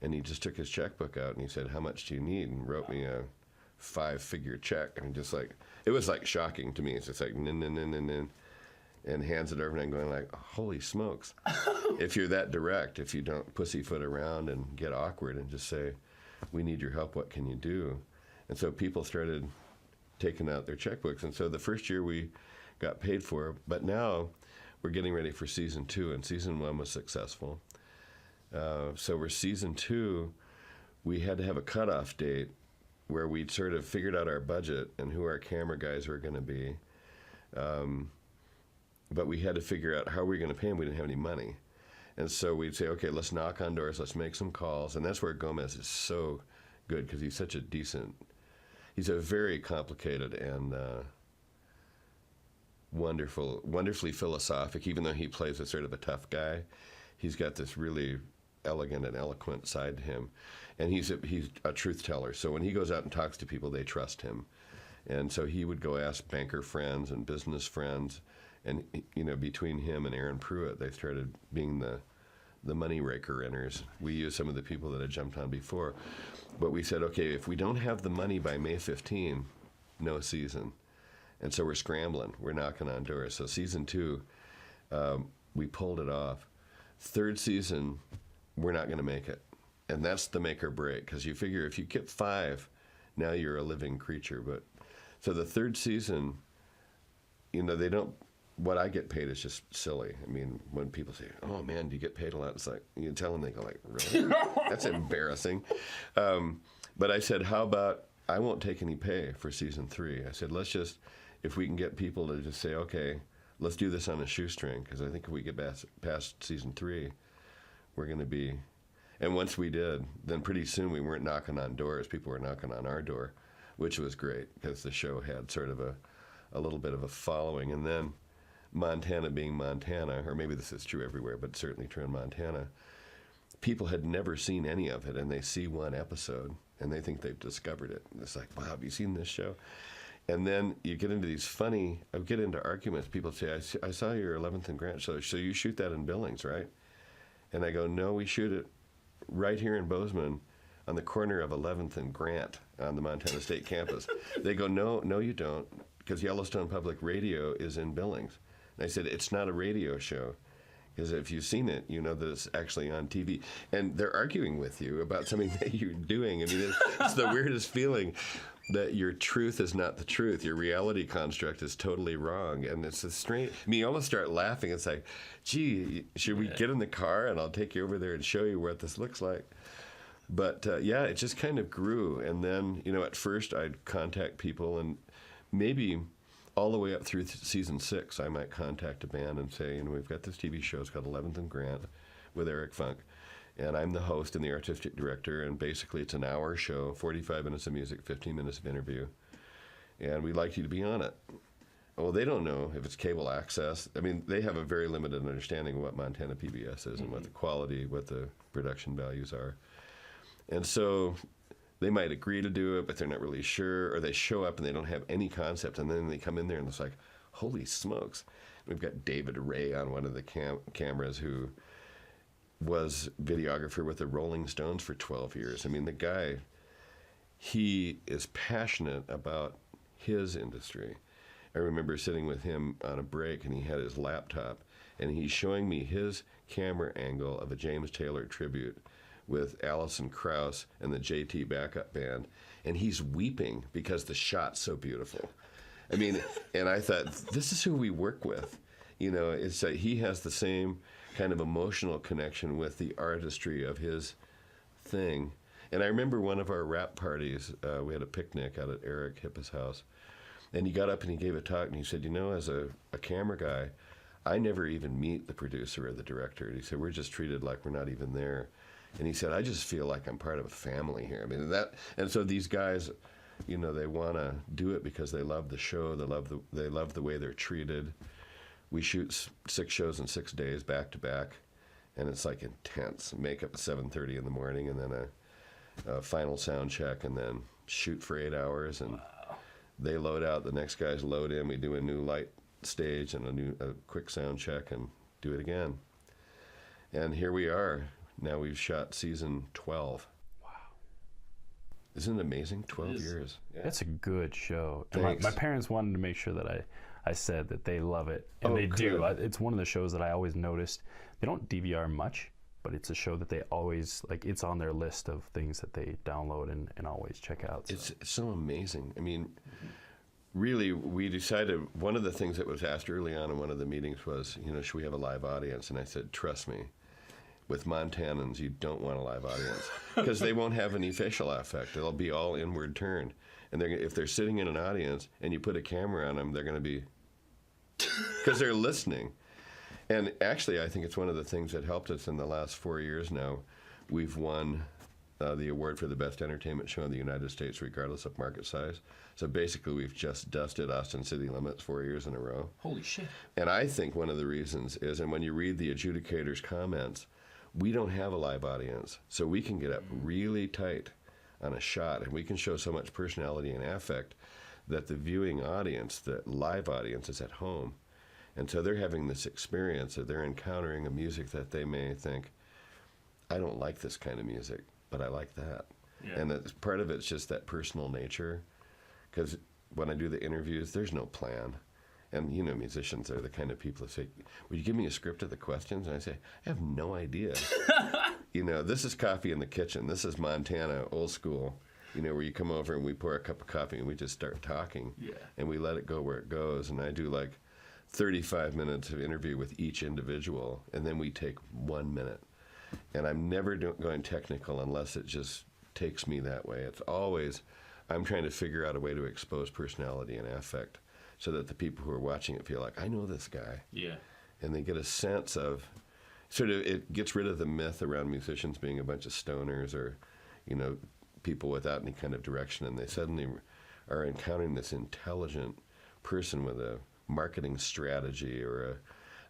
and he just took his checkbook out, and he said, how much do you need? And wrote me a 5-figure check. And it was shocking to me. It's just and hands it over, and I'm going like, holy smokes. If you're that direct, if you don't pussyfoot around and get awkward and just say, we need your help, what can you do? And so people started taking out their checkbooks. And so the first year we got paid for, but now we're getting ready for season 2, and season 1 was successful. So we're season 2, we had to have a cutoff date where we'd sort of figured out our budget and who our camera guys were going to be. But we had to figure out how we were going to pay them. We didn't have any money. And so we'd say, okay, let's knock on doors, let's make some calls. And that's where Gomez is so good, because he's such a he's a very complicated and wonderfully philosophic. Even though he plays a sort of a tough guy, he's got this really elegant and eloquent side to him. And he's a truth teller. So when he goes out and talks to people, they trust him. And so he would go ask banker friends and business friends. And, between him and Aaron Pruitt, they started being the money raker inners. We used some of the people that had jumped on before. But we said, okay, if we don't have the money by May 15, no season. And so we're scrambling. We're knocking on doors. So season 2, We pulled it off. Third season, we're not going to make it. And that's the make or break, because you figure if you get 5, now you're a living creature. But so the third season, they don't. What I get paid is just silly. I mean, when people say, "Oh man, do you get paid a lot?" It's like you tell them, they go like, "Really? That's embarrassing." But I said, "How about I won't take any pay for season 3?" I said, "Let's just, if we can get people to just say, okay, let's do this on a shoestring, because I think if we get past season 3, we're going to be." And once we did, then pretty soon we weren't knocking on doors. People were knocking on our door, which was great because the show had sort of a little bit of a following. And then Montana being Montana, or maybe this is true everywhere, but certainly true in Montana, people had never seen any of it, and they see one episode, and they think they've discovered it. And it's like, wow, have you seen this show? And then you get into I get into arguments. People say, I saw your 11th and Grant show, so you shoot that in Billings, right? And I go, no, we shoot it right here in Bozeman on the corner of 11th and Grant on the Montana State campus. They go, no, you don't, because Yellowstone Public Radio is in Billings. And I said, it's not a radio show, because if you've seen it, you know that it's actually on TV. And they're arguing with you about something that you're doing. I mean, it's the weirdest feeling that your truth is not the truth. Your reality construct is totally wrong. And it's a strange, I mean, you almost start laughing. It's like, gee, should we get in the car and I'll take you over there and show you what this looks like? But yeah, it just kind of grew. And then, at first I'd contact people, and maybe all the way up through season 6, I might contact a band and say, we've got this TV show, it's called 11th and Grant with Eric Funk. And I'm the host and the artistic director, and basically it's an hour show, 45 minutes of music, 15 minutes of interview. And we'd like you to be on it. Well, they don't know if it's cable access. I mean, they have a very limited understanding of what Montana PBS is and what the quality, what the production values are. And so they might agree to do it, but they're not really sure, or they show up and they don't have any concept, and then they come in there and it's like, holy smokes. We've got David Ray on one of the cameras, who was videographer with the Rolling Stones for 12 years. I mean, the guy, he is passionate about his industry. I remember sitting with him on a break, and he had his laptop, and he's showing me his camera angle of a James Taylor tribute with Alison Krauss and the JT Backup Band, and he's weeping because the shot's so beautiful. I mean, and I thought, this is who we work with. It's he has the same kind of emotional connection with the artistry of his thing. And I remember one of our rap parties, we had a picnic out at Eric Hippa's house, and he got up and he gave a talk, and he said, as a camera guy, I never even meet the producer or the director. And he said, we're just treated like we're not even there. And he said, I just feel like I'm part of a family here. I mean, and so these guys, they want to do it because they love the show, they love the way they're treated. We shoot 6 shows in 6 days back to back, and it's like intense. Makeup at 7:30 in the morning, and then a final sound check, and then shoot for 8 hours. And they load out, the next guys load in. We do a new light stage and a quick sound check, and do it again. And here we are. Now we've shot season 12. Wow. Isn't it amazing? 12 years. Yeah. That's a good show. Thanks. And my parents wanted to make sure that I said that they love it, and they do. It's one of the shows that I always noticed. They don't DVR much, but it's a show that they always, it's on their list of things that they download and always check out. So. It's so amazing. I mean, really, we decided, one of the things that was asked early on in one of the meetings was, should we have a live audience? And I said, trust me, with Montanans, you don't want a live audience, because they won't have any facial affect. They'll be all inward turned. And if they're sitting in an audience and you put a camera on them, they're going to be, because they're listening. And actually, I think it's one of the things that helped us in the last 4 years now. We've won the award for the best entertainment show in the United States, regardless of market size. So basically, we've just dusted Austin City Limits 4 years in a row. Holy shit. And I think one of the reasons is, and when you read the adjudicators' comments, we don't have a live audience. So we can get up really tight on a shot, and we can show so much personality and affect that the viewing audience, the live audience, is at home. And so they're having this experience that they're encountering a music that they may think, I don't like this kind of music, but I like that. Yeah. And part of it's just that personal nature. Because when I do the interviews, there's no plan. And, you know, musicians are the kind of people that say, "Would you give me a script of the questions?" And I say, "I have no idea." You know, this is coffee in the kitchen. This is Montana, old school, you know, where you come over and we pour a cup of coffee and we just start talking. Yeah. And we let it go where it goes. And I do like 35 minutes of interview with each individual, and then we take 1 minute. And I'm never going technical unless it just takes me that way. It's always, I'm trying to figure out a way to expose personality and affect, so that the people who are watching it feel like, I know this guy. Yeah. And they get a sense of, sort of, it gets rid of the myth around musicians being a bunch of stoners or, you know, people without any kind of direction. And they suddenly are encountering this intelligent person with a marketing strategy or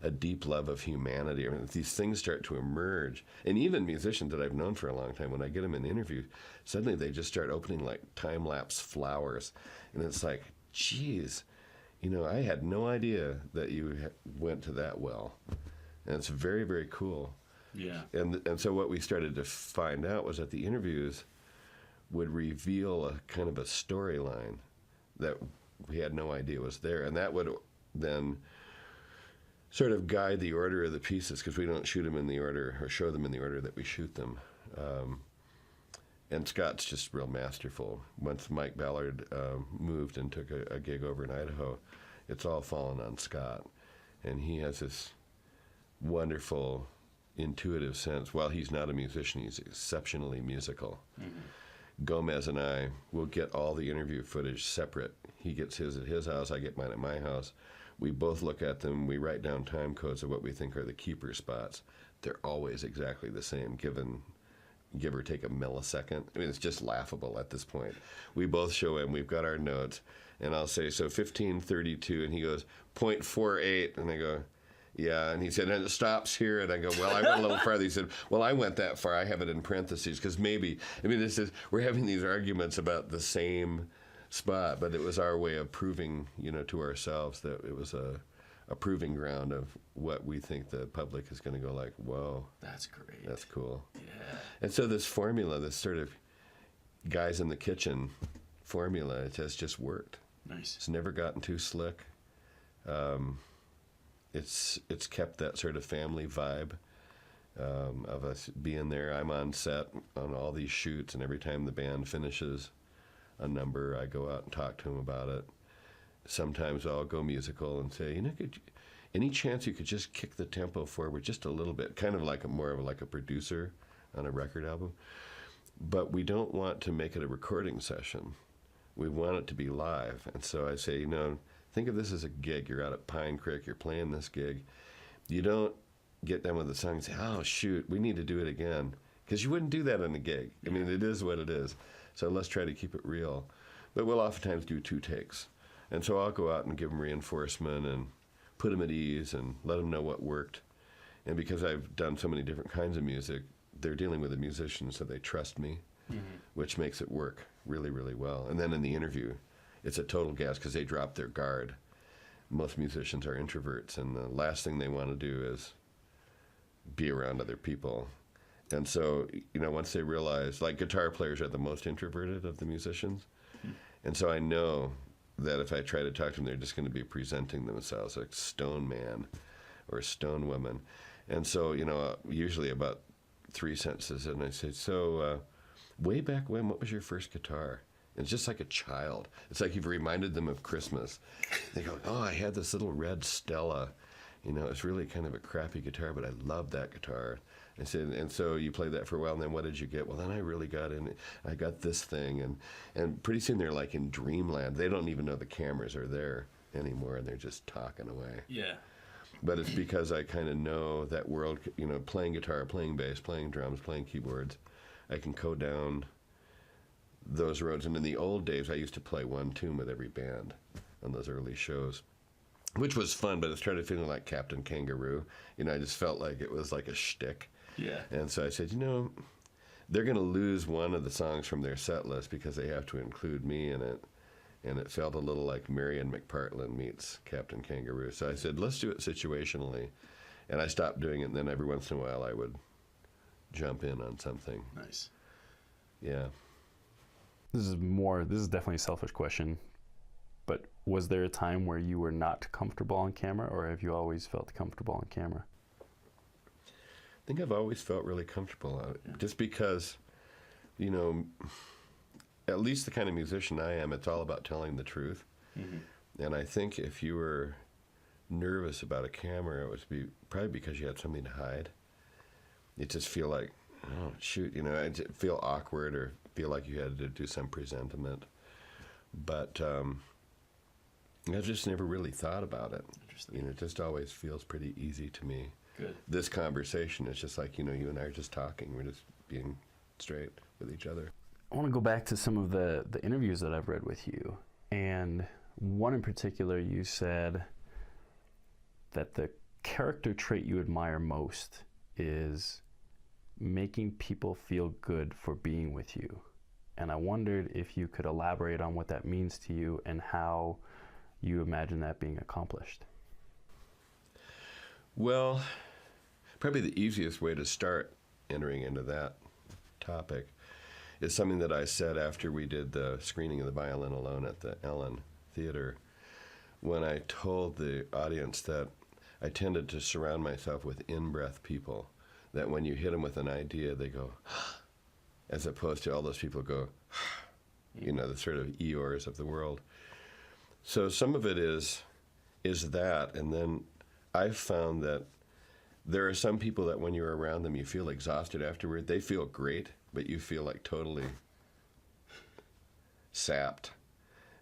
a deep love of humanity. I mean, these things start to emerge. And even musicians that I've known for a long time, when I get them in interviews, suddenly they just start opening like time-lapse flowers. And it's like, geez, you know, I had no idea that you went to that well. And it's very, very cool. Yeah. And so what we started to find out was that the interviews would reveal a kind of a storyline that we had no idea was there. And that would then sort of guide the order of the pieces, because we don't shoot them in the order or show them in the order that we shoot them. And Scott's just real masterful. Once Mike Ballard moved and took a gig over in Idaho, it's all fallen on Scott. And he has this wonderful, intuitive sense. While he's not a musician, he's exceptionally musical. Mm-hmm. Gomez and I will get all the interview footage separate. He gets his at his house, I get mine at my house. We both look at them, we write down time codes of what we think are the keeper spots. They're always exactly the same, give or take a millisecond. I mean, it's just laughable at this point. We both show him, we've got our notes, and I'll say, so 15:32, and he goes, 0.48, and I go, yeah, and he said, and it stops here, and I go, well, I went a little farther. He said, well, I went that far. I have it in parentheses, because maybe, I mean, we're having these arguments about the same spot, but it was our way of proving, you know, to ourselves that it was a proving ground of what we think the public is going to go like, whoa. That's great. That's cool. Yeah. And so this formula, this sort of guys in the kitchen formula, it has just worked. Nice. It's never gotten too slick. It's kept that sort of family vibe of us being there. I'm on set on all these shoots, and every time the band finishes a number, I go out and talk to them about it. Sometimes I'll go musical and say, you know, any chance you could just kick the tempo forward just a little bit, kind of like more of like a producer on a record album. But we don't want to make it a recording session. We want it to be live. And so I say, you know, think of this as a gig. You're out at Pine Creek, you're playing this gig. You don't get done with the song and say, oh, shoot, we need to do it again. Because you wouldn't do that in a gig. I mean, it is what it is. So let's try to keep it real. But we'll oftentimes do 2 takes. And so I'll go out and give them reinforcement and put them at ease and let them know what worked. And because I've done so many different kinds of music, they're dealing with a musician, so they trust me, which makes it work really, really well. And then in the interview, it's a total gas because they drop their guard. Most musicians are introverts, and the last thing they want to do is be around other people. And so, you know, once they realize, like guitar players are the most introverted of the musicians. And so I know that if I try to talk to them, they're just going to be presenting themselves like stone man or stone woman. And so, you know, usually about 3 sentences, and I say, so way back when, what was your first guitar? And it's just like a child. It's like you've reminded them of Christmas. They go, oh, I had this little red Stella. You know, it's really kind of a crappy guitar, but I love that guitar. I said, and so you played that for a while, and then what did you get? Well, then I really got in. I got this thing, and pretty soon they're like in dreamland. They don't even know the cameras are there anymore, and they're just talking away. Yeah. But it's because I kind of know that world, you know, playing guitar, playing bass, playing drums, playing keyboards. I can go down those roads. And in the old days, I used to play one tune with every band on those early shows, which was fun, but it started feeling like Captain Kangaroo. You know, I just felt like it was like a shtick. Yeah. And so I said, you know, they're going to lose one of the songs from their set list because they have to include me in it. And it felt a little like Marion McPartland meets Captain Kangaroo. So I said, let's do it situationally. And I stopped doing it, and then every once in a while I would jump in on something. But was there a time where you were not comfortable on camera, or have you always felt comfortable on camera? I think I've always felt really comfortable on it, just because, you know, at least the kind of musician I am, it's all about telling the truth. Mm-hmm. And I think if you were nervous about a camera, it would probably because you had something to hide. You just feel like, oh, shoot, you know, I'd feel awkward or feel like you had to do some presentiment. But I've just never really thought about it. You know, it just always feels pretty easy to me. Good. This conversation is just like, you know, you and I are just talking. We're just being straight with each other. I want to go back to some of the interviews that I've read with you. And one in particular, you said that the character trait you admire most is making people feel good for being with you. And I wondered if you could elaborate on what that means to you and how you imagine that being accomplished. Well, probably the easiest way to start entering into that topic is something that I said after we did the screening of The Violin Alone at the Ellen Theater, when I told the audience that I tended to surround myself with in-breath people, that when you hit them with an idea, they go, as opposed to all those people go, you know, the sort of Eeyores of the world. So some of it is that, and then I've found that there are some people that when you're around them, you feel exhausted afterward. They feel great, but you feel like totally sapped.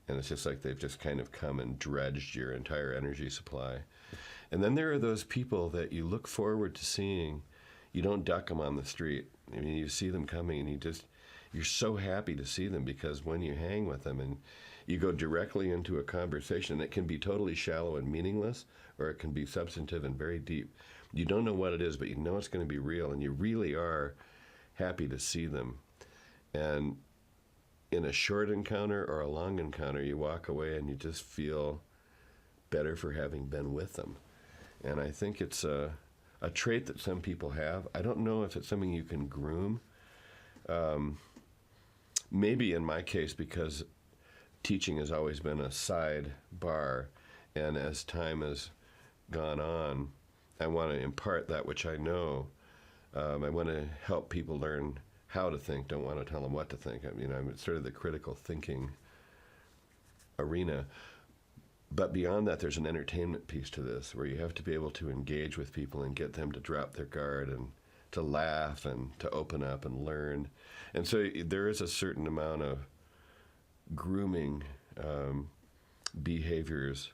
And it's just like they've just kind of come and dredged your entire energy supply. And then there are those people that you look forward to seeing. You don't duck them on the street. I mean, you see them coming and you're so happy to see them, because when you hang with them and you go directly into a conversation, it can be totally shallow and meaningless, or it can be substantive and very deep. You don't know what it is, but you know it's going to be real, and you really are happy to see them. And in a short encounter or a long encounter, you walk away and you just feel better for having been with them. And I think it's a trait that some people have. I don't know if it's something you can groom. Maybe in my case, because teaching has always been a side bar, and as time has gone on, I want to impart that which I know. I want to help people learn how to think, don't want to tell them what to think. I mean, I'm sort of the critical thinking arena. But beyond that, there's an entertainment piece to this, where you have to be able to engage with people and get them to drop their guard and to laugh and to open up and learn. And so there is a certain amount of grooming behaviors.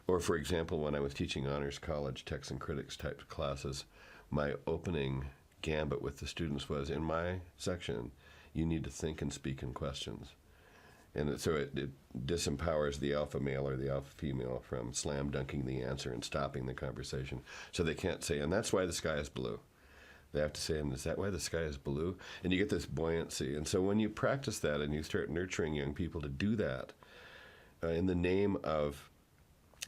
Or, for example, when I was teaching honors college text and critics type classes, my opening gambit with the students was, in my section, you need to think and speak in questions. And so it disempowers the alpha male or the alpha female from slam dunking the answer and stopping the conversation. So they can't say, and that's why the sky is blue. They have to say, and is that why the sky is blue? And you get this buoyancy. And so when you practice that and you start nurturing young people to do that, in the name of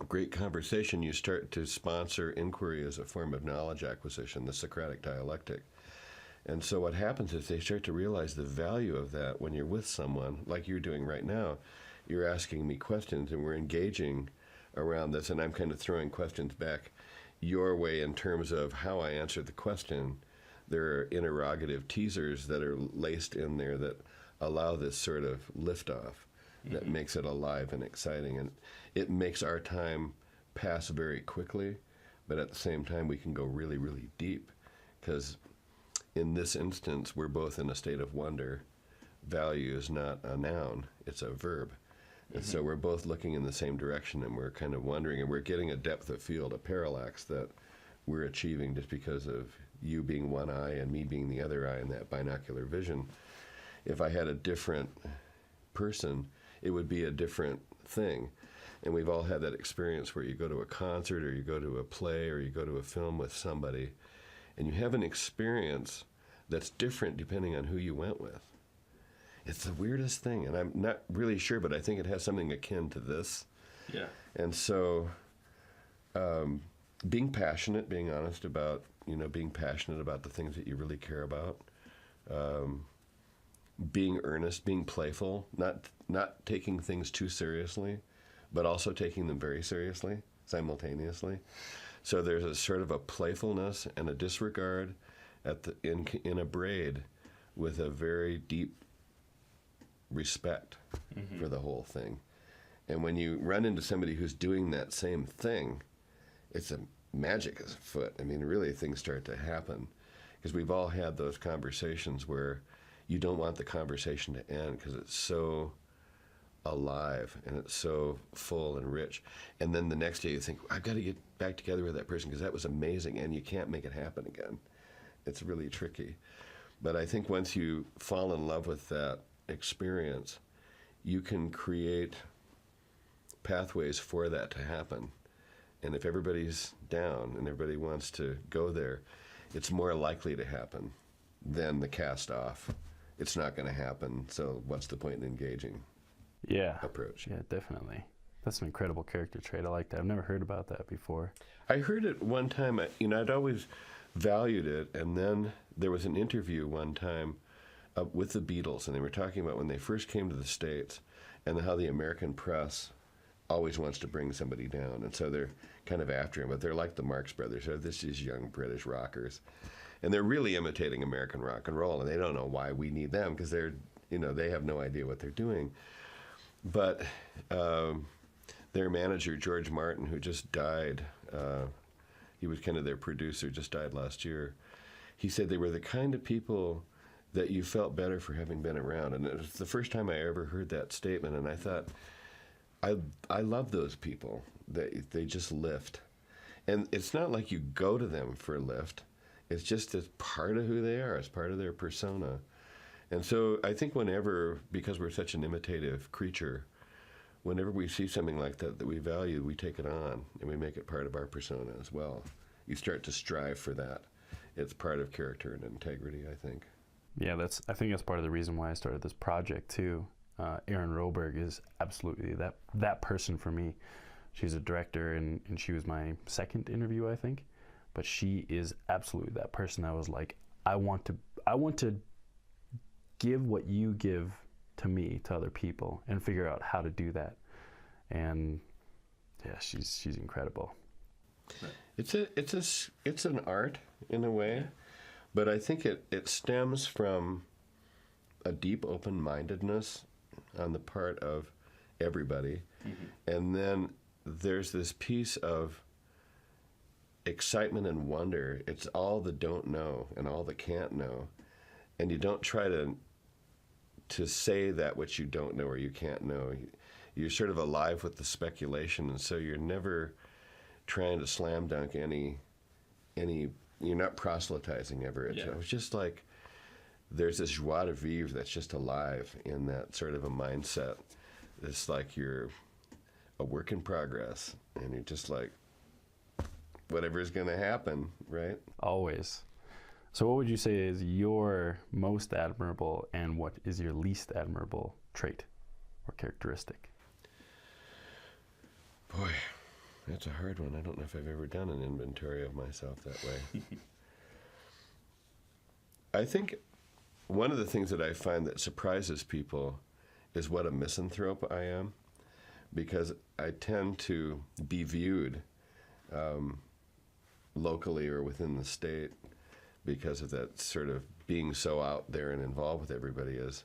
great conversation, you start to sponsor inquiry as a form of knowledge acquisition, the Socratic dialectic. And so what happens is they start to realize the value of that when you're with someone, like you're doing right now. You're asking me questions, and we're engaging around this, and I'm kind of throwing questions back your way in terms of how I answer the question. There are interrogative teasers that are laced in there that allow this sort of liftoff that makes it alive and exciting. And it makes our time pass very quickly, but at the same time we can go really, really deep, because in this instance we're both in a state of wonder. Value is not a noun, it's a verb. And so we're both looking in the same direction, and we're kind of wondering, and we're getting a depth of field, a parallax that we're achieving just because of you being one eye and me being the other eye in that binocular vision. If I had a different person, it would be a different thing. And we've all had that experience where you go to a concert or you go to a play or you go to a film with somebody, and you have an experience that's different depending on who you went with. It's the weirdest thing, and I'm not really sure, but I think it has something akin to this. Yeah. And so being passionate, being honest about, being passionate about the things that you really care about, being earnest, being playful, not taking things too seriously, but also taking them very seriously simultaneously. So there's a sort of a playfulness and a disregard in a braid with a very deep respect for the whole thing. And when you run into somebody who's doing that same thing, it's a magic is afoot. I mean, really, things start to happen. Because we've all had those conversations where you don't want the conversation to end because it's so alive and it's so full and rich. And then the next day you think, I've got to get back together with that person because that was amazing, and you can't make it happen again. It's really tricky. But I think once you fall in love with that experience, you can create pathways for that to happen. And if everybody's down and everybody wants to go there, it's more likely to happen than the cast off. It's not going to happen, so what's the point in engaging approach? Yeah, definitely. That's an incredible character trait. I like that. I've never heard about that before. I heard it one time. I'd always valued it, and then there was an interview one time with the Beatles, and they were talking about when they first came to the States and how the American press always wants to bring somebody down, and so they're kind of after him, but they're like the Marx Brothers. So this is young British rockers, and they're really imitating American rock and roll, and they don't know why we need them because they have no idea what they're doing. But their manager, George Martin, who just died, he was kind of their producer, just died last year. He said they were the kind of people that you felt better for having been around, and it was the first time I ever heard that statement, and I thought, I love those people. They just lift. And it's not like you go to them for a lift. It's just as part of who they are. It's part of their persona. And so I think whenever, because we're such an imitative creature, whenever we see something like that we value, we take it on and we make it part of our persona as well. You start to strive for that. It's part of character and integrity, I think. Yeah, I think that's part of the reason why I started this project too. Erin Roberg is absolutely that person for me. She's a director, and she was my second interview, I think. But she is absolutely that person. I was like, I want to give what you give to me to other people, and figure out how to do that. And yeah, she's incredible. It's an art in a way, but I think it stems from a deep open-mindedness on the part of everybody. And then there's this piece of excitement and wonder. It's all the don't know and all the can't know. And you don't try to say that which you don't know or you can't know. You're sort of alive with the speculation, and so you're never trying to slam dunk any you're not proselytizing ever. It's just like there's this joie de vivre that's just alive in that sort of a mindset. It's like you're a work in progress, and you're just like, whatever's going to happen, right? Always. So what would you say is your most admirable, and what is your least admirable trait or characteristic? Boy, that's a hard one. I don't know if I've ever done an inventory of myself that way. I think one of the things that I find that surprises people is what a misanthrope I am, because I tend to be viewed locally or within the state because of that sort of being so out there and involved with everybody as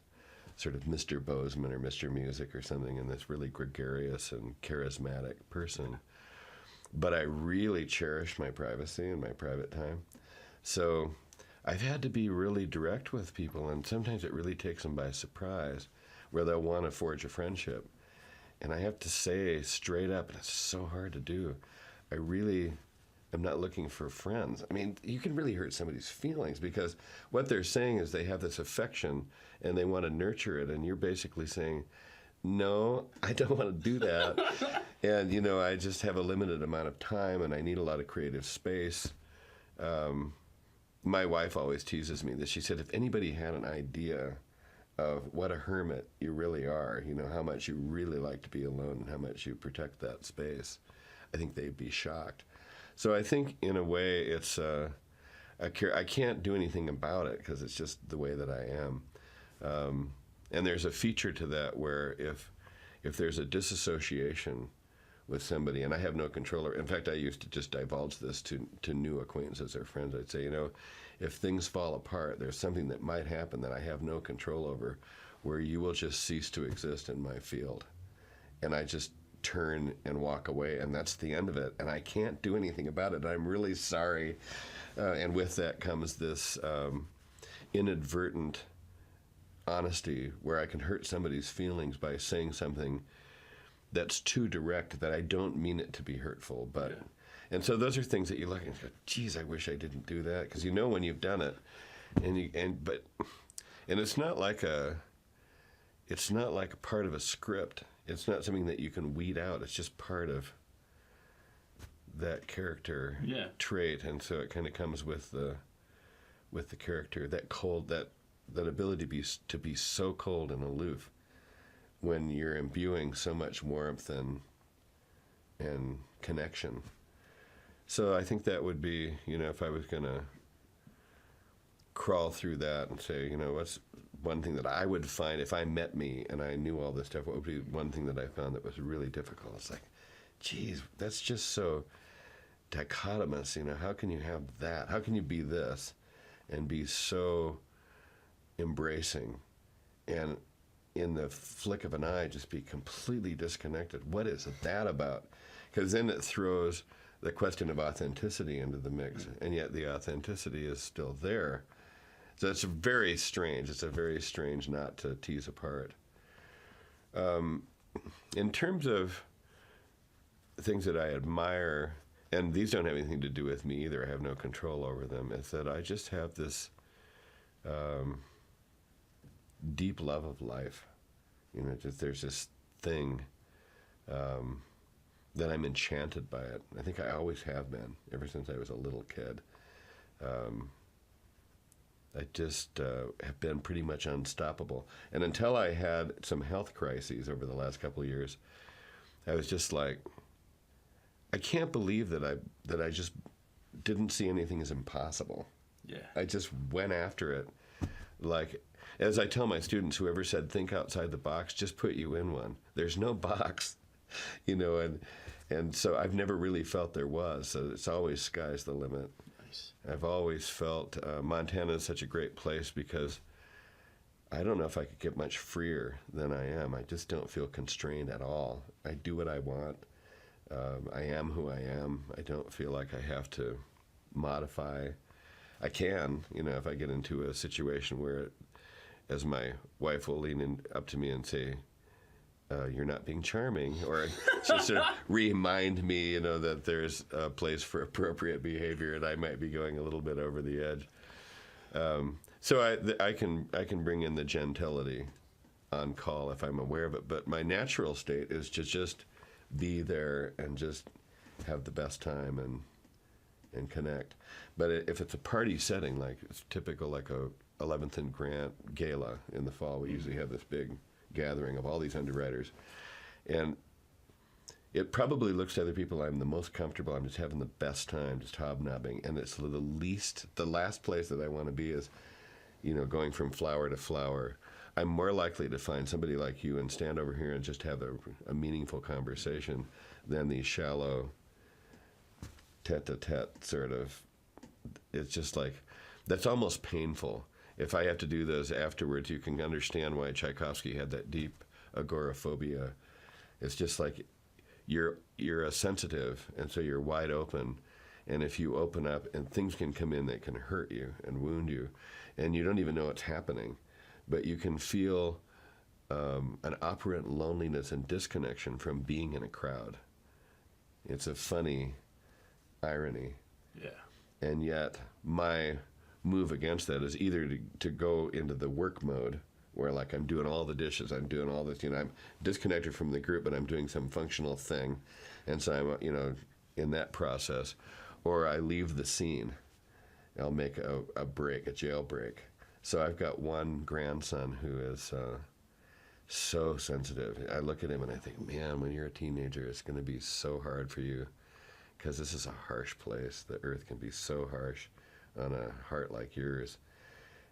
sort of Mr. Bozeman or Mr. Music or something, and this really gregarious and charismatic person. But I really cherish my privacy and my private time. So I've had to be really direct with people, and sometimes it really takes them by surprise, where they'll want to forge a friendship. And I have to say straight up, and it's so hard to do, I really am not looking for friends. I mean, you can really hurt somebody's feelings, because what they're saying is they have this affection and they want to nurture it, and you're basically saying, no, I don't want to do that. And, I just have a limited amount of time, and I need a lot of creative space. My wife always teases me that she said, if anybody had an idea of what a hermit you really are, how much you really like to be alone and how much you protect that space, I think they'd be shocked. So I think, in a way, it's I can't do anything about it because it's just the way that I am. And there's a feature to that where if there's a disassociation with somebody, and I have no control over. In fact, I used to just divulge this to new acquaintances or friends. I'd say, if things fall apart, there's something that might happen that I have no control over, where you will just cease to exist in my field. And I just turn and walk away, and that's the end of it. And I can't do anything about it. I'm really sorry. And with that comes this inadvertent honesty where I can hurt somebody's feelings by saying something that's too direct, that I don't mean it to be hurtful. But and so those are things that you look and go, geez, I wish I didn't do that, because when you've done it, and it's not like a part of a script. It's not something that you can weed out. It's just part of that character trait, and so it kind of comes with the character, that cold, that ability to be so cold and aloof when you're imbuing so much warmth and connection. So I think that would be, if I was going to crawl through that and say, what's one thing that I would find if I met me and I knew all this stuff, what would be one thing that I found that was really difficult? It's like, geez, that's just so dichotomous. How can you have that? How can you be this and be so embracing, and in the flick of an eye just be completely disconnected? What is that about? Because then it throws the question of authenticity into the mix, and yet the authenticity is still there. So it's very strange. It's a very strange knot to tease apart. In terms of things that I admire, and these don't have anything to do with me either, I have no control over them, is that I just have this deep love of life. There's this thing that I'm enchanted by it. I think I always have been, ever since I was a little kid. I just have been pretty much unstoppable. And until I had some health crises over the last couple of years, I was just like, I can't believe that I just didn't see anything as impossible. Yeah. I just went after it. Like, as I tell my students, whoever said think outside the box, just put you in one. There's no box, and so I've never really felt there was. So it's always sky's the limit. Nice. I've always felt Montana is such a great place because I don't know if I could get much freer than I am. I just don't feel constrained at all. I do what I want. I am who I am. I don't feel like I have to modify. I can, if I get into a situation where, as my wife will lean in up to me and say, you're not being charming, or just to remind me, that there's a place for appropriate behavior, and I might be going a little bit over the edge. So I can bring in the gentility on call if I'm aware of it, but my natural state is to just be there and just have the best time and connect. But if it's a party setting, like it's typical, like a 11th and Grant gala in the fall, we usually have this big gathering of all these underwriters, and it probably looks to other people I'm the most comfortable. I'm just having the best time, just hobnobbing, and it's the last place that I want to be is, going from flower to flower. I'm more likely to find somebody like you and stand over here and just have a meaningful conversation than these shallow tete-a-tete sort of. It's just like, that's almost painful. If I have to do those afterwards, you can understand why Tchaikovsky had that deep agoraphobia. It's just like you're a sensitive, and so you're wide open. And if you open up, and things can come in that can hurt you and wound you, and you don't even know what's happening, but you can feel an operant loneliness and disconnection from being in a crowd. It's a funny irony. Yeah. And yet, my move against that is either to go into the work mode, where like I'm doing all the dishes, I'm doing all this, I'm disconnected from the group, but I'm doing some functional thing, and so I'm, in that process, or I leave the scene. I'll make a break, a jail break. So I've got one grandson who is so sensitive. I look at him and I think, man, when you're a teenager, it's going to be so hard for you, because this is a harsh place. The earth can be so harsh on a heart like yours.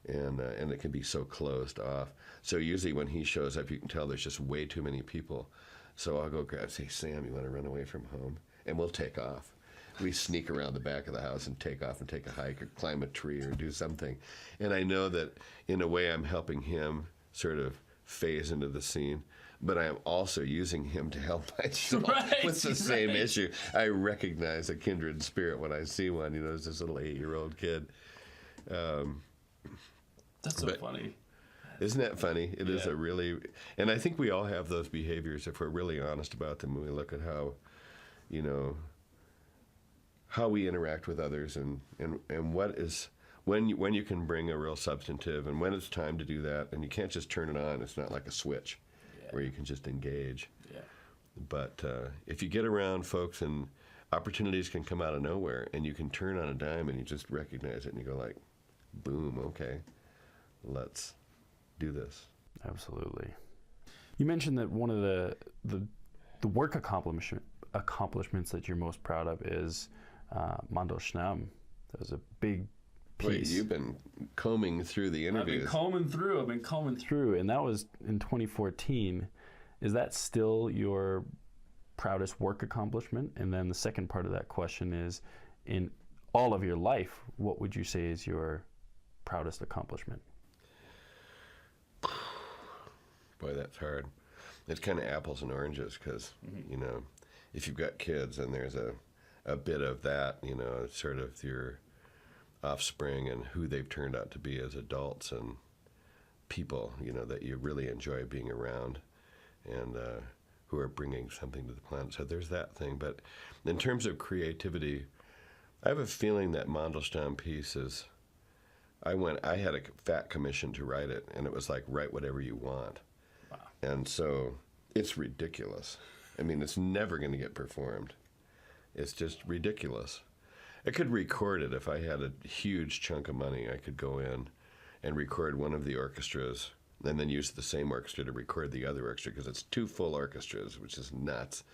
and it can be so closed off. So usually when he shows up, you can tell there's just way too many people. So I'll go grab, say, Sam, you want to run away from home? And we'll take off. We sneak around the back of the house and take off and take a hike or climb a tree or do something. And I know that in a way I'm helping him sort of phase into the scene, but I am also using him to help myself with the same issue. I recognize a kindred spirit when I see one. You know, there's this little 8-year-old kid. That's so funny. Isn't that funny? It is a really, and I think we all have those behaviors if we're really honest about them. When we look at how, you know, how we interact with others, and what is when you can bring a real substantive, and when it's time to do that, and you can't just turn it on. It's not like a switch where you can just engage. Yeah. But if you get around folks, and opportunities can come out of nowhere, and you can turn on a dime, and you just recognize it, and you go like, boom, okay, let's do this. Absolutely. You mentioned that one of the work accomplishments that you're most proud of is Mandelstam. That was a big piece. Wait, you've been combing through the interviews. I've been combing through, and that was in 2014. Is that still your proudest work accomplishment? And then the second part of that question is, in all of your life, what would you say is your proudest accomplishment? Boy, that's hard. It's kind of apples and oranges because, you know, if you've got kids and there's a bit of that, you know, sort of your offspring and who they've turned out to be as adults and people, you know, that you really enjoy being around and who are bringing something to the planet. So there's that thing. But in terms of creativity, I have a feeling that Mandelstam piece is, I had a fat commission to write it, and it was like, write whatever you want. Wow. And so it's ridiculous. I mean, it's never going to get performed. It's just ridiculous. I could record it if I had a huge chunk of money. I could go in and record one of the orchestras and then use the same orchestra to record the other orchestra, because it's 2 full orchestras, which is nuts.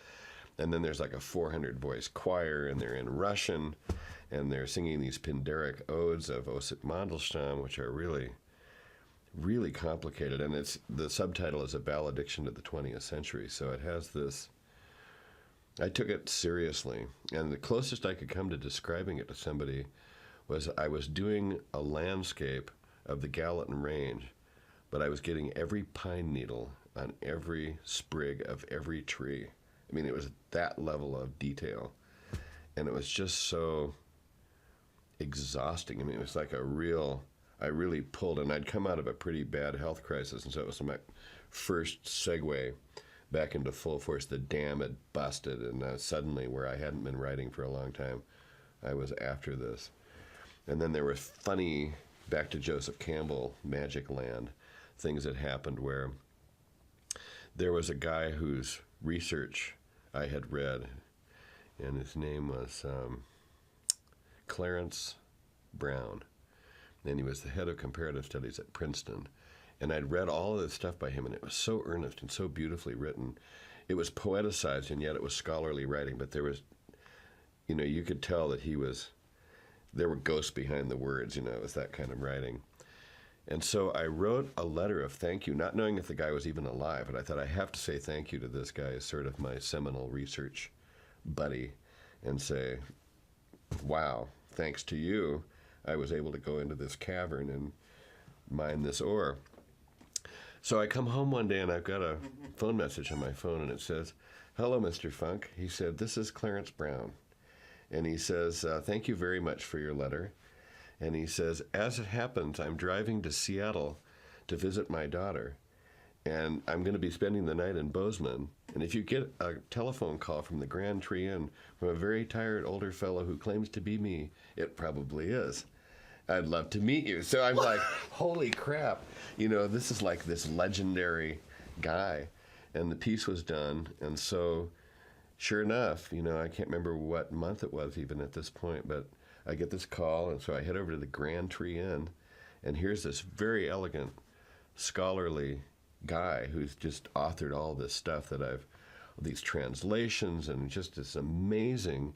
And then there's like a 400-voice choir, and they're in Russian, and they're singing these Pindaric odes of Osip Mandelstam, which are really, really complicated. And the subtitle is A Valediction to the 20th Century, so it has this. I took it seriously, and the closest I could come to describing it to somebody was I was doing a landscape of the Gallatin Range, but I was getting every pine needle on every sprig of every tree. I mean, it was that level of detail, and it was just so exhausting. I mean, it was like I really pulled, and I'd come out of a pretty bad health crisis, and so it was my first segue back into full force. The dam had busted, and suddenly, where I hadn't been writing for a long time, I was after this. And then there was funny, back to Joseph Campbell, Magic Land, things that happened where there was a guy whose research I had read, and his name was Clarence Brown, and he was the head of comparative studies at Princeton. And I'd read all of this stuff by him, and it was so earnest and so beautifully written. It was poeticized, and yet it was scholarly writing, but there was, you know, you could tell that there were ghosts behind the words, you know, it was that kind of writing. And so I wrote a letter of thank you, not knowing if the guy was even alive, but I thought I have to say thank you to this guy as sort of my seminal research buddy, and say, wow, thanks to you, I was able to go into this cavern and mine this ore. So I come home one day, and I've got a phone message on my phone, and it says, hello, Mr. Funk. He said, this is Clarence Brown. And he says, thank you very much for your letter. And he says, as it happens, I'm driving to Seattle to visit my daughter, and I'm going to be spending the night in Bozeman. And if you get a telephone call from the Grand Tree Inn from a very tired older fellow who claims to be me, it probably is. I'd love to meet you. So I'm like, holy crap. You know, this is like this legendary guy. And the piece was done. And so sure enough, you know, I can't remember what month it was even at this point, but I get this call, and so I head over to the Grand Tree Inn, and here's this very elegant, scholarly guy who's just authored all this stuff that these translations, and just this amazing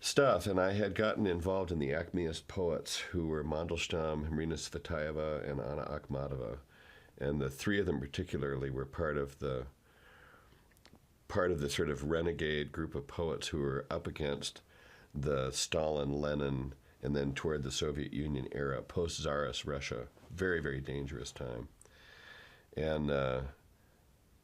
stuff, and I had gotten involved in the Acmeist poets, who were Mandelstam, Marina Tsvetaeva, and Anna Akhmatova, and the three of them particularly were part of the sort of renegade group of poets who were up against the Stalin, Lenin, and then toward the Soviet Union era, post-Tsarist Russia. Very, very dangerous time. And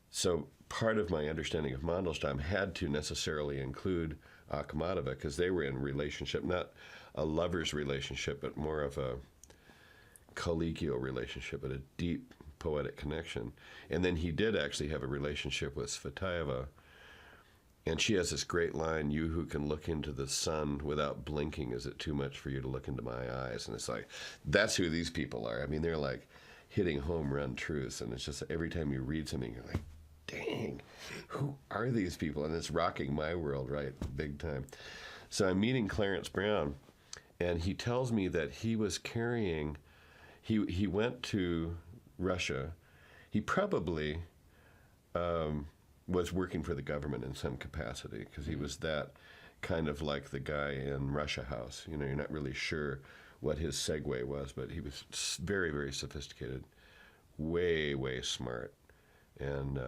so part of my understanding of Mandelstam had to necessarily include Akhmatova, because they were in a relationship, not a lover's relationship, but more of a collegial relationship, but a deep poetic connection. And then he did actually have a relationship with Tsvetaeva, and she has this great line, "You who can look into the sun without blinking, is it too much for you to look into my eyes?" And it's like, that's who these people are. I mean, they're like hitting home run truths, and it's just every time you read something, you're like, dang, who are these people? And it's rocking my world, right, big time. So I'm meeting Clarence Brown, and he tells me that he was carrying, he went to Russia. He probably was working for the government in some capacity, because he was that kind of like the guy in Russia House. You know, you're not really sure what his segue was, but he was very, very sophisticated, way, way smart, and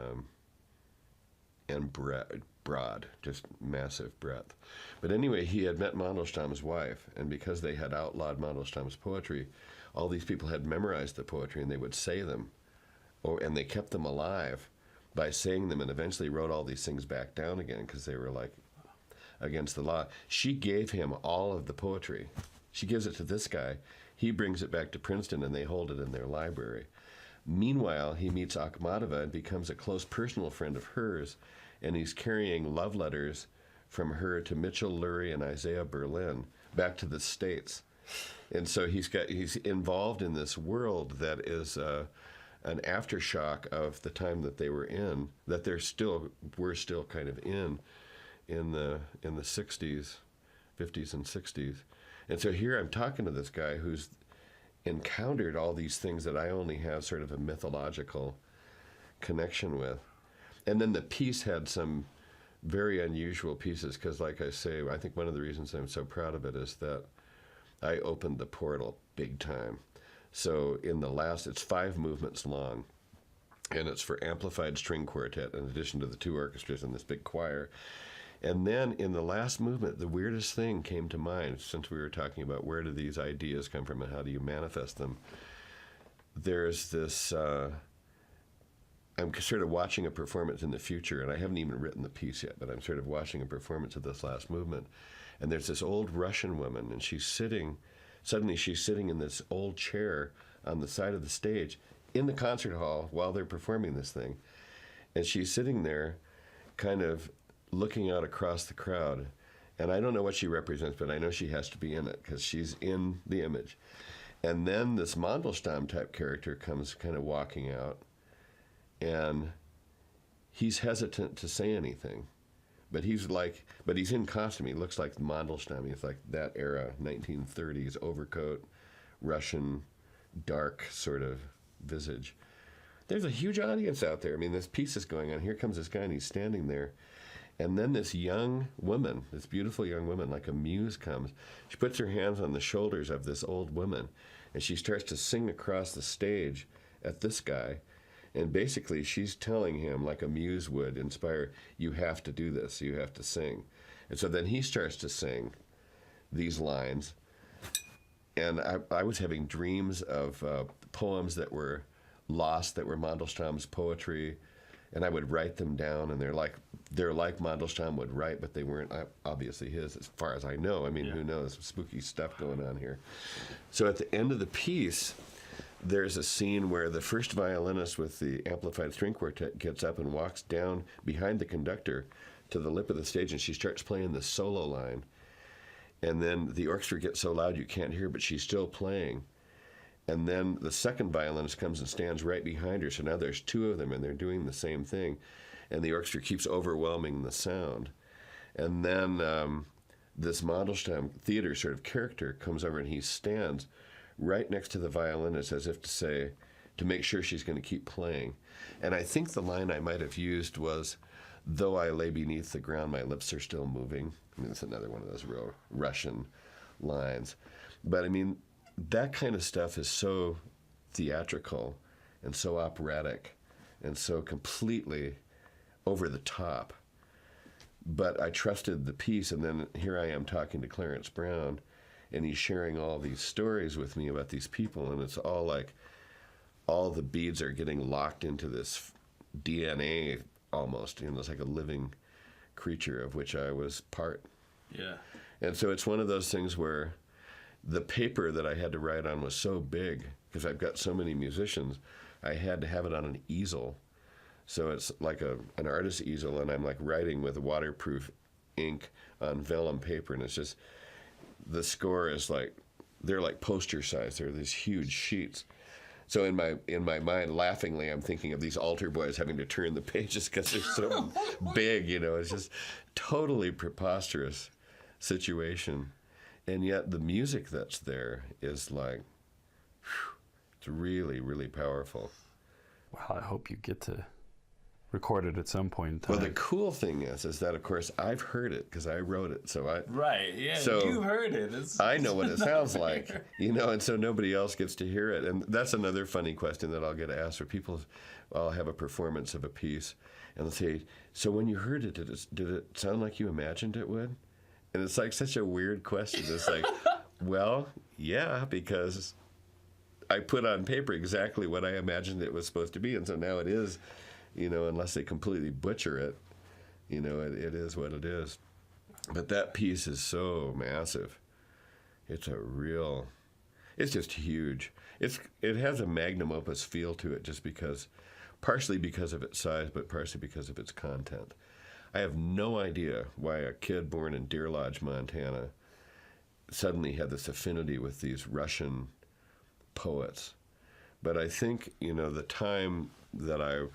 broad, just massive breadth. But anyway, he had met Mandelstam's wife, and because they had outlawed Mandelstam's poetry, all these people had memorized the poetry, and they would say them, and they kept them alive by saying them, and eventually wrote all these things back down again because they were like against the law. She gave him all of the poetry. She gives it to this guy. He brings it back to Princeton, and they hold it in their library. Meanwhile, he meets Akhmatova and becomes a close personal friend of hers, and he's carrying love letters from her to Mitchell Lurie and Isaiah Berlin back to the States. And so he's involved in this world that is an aftershock of the time that they were in, that we're still kind of in the 60s, 50s and 60s. And so here I'm talking to this guy who's encountered all these things that I only have sort of a mythological connection with. And then the piece had some very unusual pieces, because like I say, I think one of the reasons I'm so proud of it is that I opened the portal big time. So in the last, it's 5 movements long, and it's for amplified string quartet in addition to the 2 orchestras and this big choir. And then in the last movement, the weirdest thing came to mind, since we were talking about where do these ideas come from and how do you manifest them. There's this, I'm sort of watching a performance in the future, and I haven't even written the piece yet, but I'm sort of watching a performance of this last movement. And there's this old Russian woman, and suddenly she's sitting in this old chair on the side of the stage in the concert hall while they're performing this thing. And she's sitting there kind of looking out across the crowd. And I don't know what she represents, but I know she has to be in it because she's in the image. And then this Mandelstam type character comes kind of walking out, and he's hesitant to say anything. But he's in costume. He looks like Mandelstam. He's like that era, 1930s, overcoat, Russian, dark sort of visage. There's a huge audience out there. I mean, this piece is going on. Here comes this guy, and he's standing there. And then this young woman, this beautiful young woman, like a muse comes. She puts her hands on the shoulders of this old woman, and she starts to sing across the stage at this guy. And basically, she's telling him, like a muse would inspire, you have to do this, you have to sing. And so then he starts to sing these lines. And I was having dreams of poems that were lost, that were Mandelstam's poetry. And I would write them down, and they're like Mandelstam would write, but they weren't obviously his, as far as I know. I mean, Who knows? Spooky stuff going on here. So at the end of the piece, there's a scene where the first violinist with the amplified string quartet gets up and walks down behind the conductor to the lip of the stage, and she starts playing the solo line. And then the orchestra gets so loud you can't hear, but she's still playing. And then the second violinist comes and stands right behind her, so now there's 2 of them, and they're doing the same thing. And the orchestra keeps overwhelming the sound. And then this Mandelstam theater sort of character comes over, and he stands right next to the violinist as if to say, to make sure she's going to keep playing. And I think the line I might have used was, though I lay beneath the ground, my lips are still moving. I mean, it's another one of those real Russian lines. But I mean, that kind of stuff is so theatrical and so operatic and so completely over the top. But I trusted the piece, and then here I am talking to Clarence Brown, and he's sharing all these stories with me about these people, and it's all like all the beads are getting locked into this DNA almost. It's like a living creature of which I was part. Yeah. And so it's one of those things where the paper that I had to write on was so big, because I've got so many musicians, I had to have it on an easel. So it's like an artist's easel, and I'm like writing with waterproof ink on vellum paper, and it's just, the score is like, they're like poster size. They're these huge sheets. So in my mind, laughingly, I'm thinking of these altar boys having to turn the pages because they're so big, It's just totally preposterous situation. And yet the music that's there is like, whew, it's really, really powerful. Wow, I hope you get to record it at some point in time. Well, the cool thing is that, of course, I've heard it because I wrote it. Right, yeah, so you heard it. I know what it sounds like, and so nobody else gets to hear it. And that's another funny question that I'll get asked, where people, I'll have a performance of a piece, and they'll say, so when you heard it, did it sound like you imagined it would? And it's like such a weird question. It's like, well, yeah, because I put on paper exactly what I imagined it was supposed to be, and so now it is. Unless they completely butcher it, it is what it is. But that piece is so massive. It's just huge. It has a magnum opus feel to it, just partially because of its size, but partially because of its content. I have no idea why a kid born in Deer Lodge, Montana, suddenly had this affinity with these Russian poets. But I think, the time that I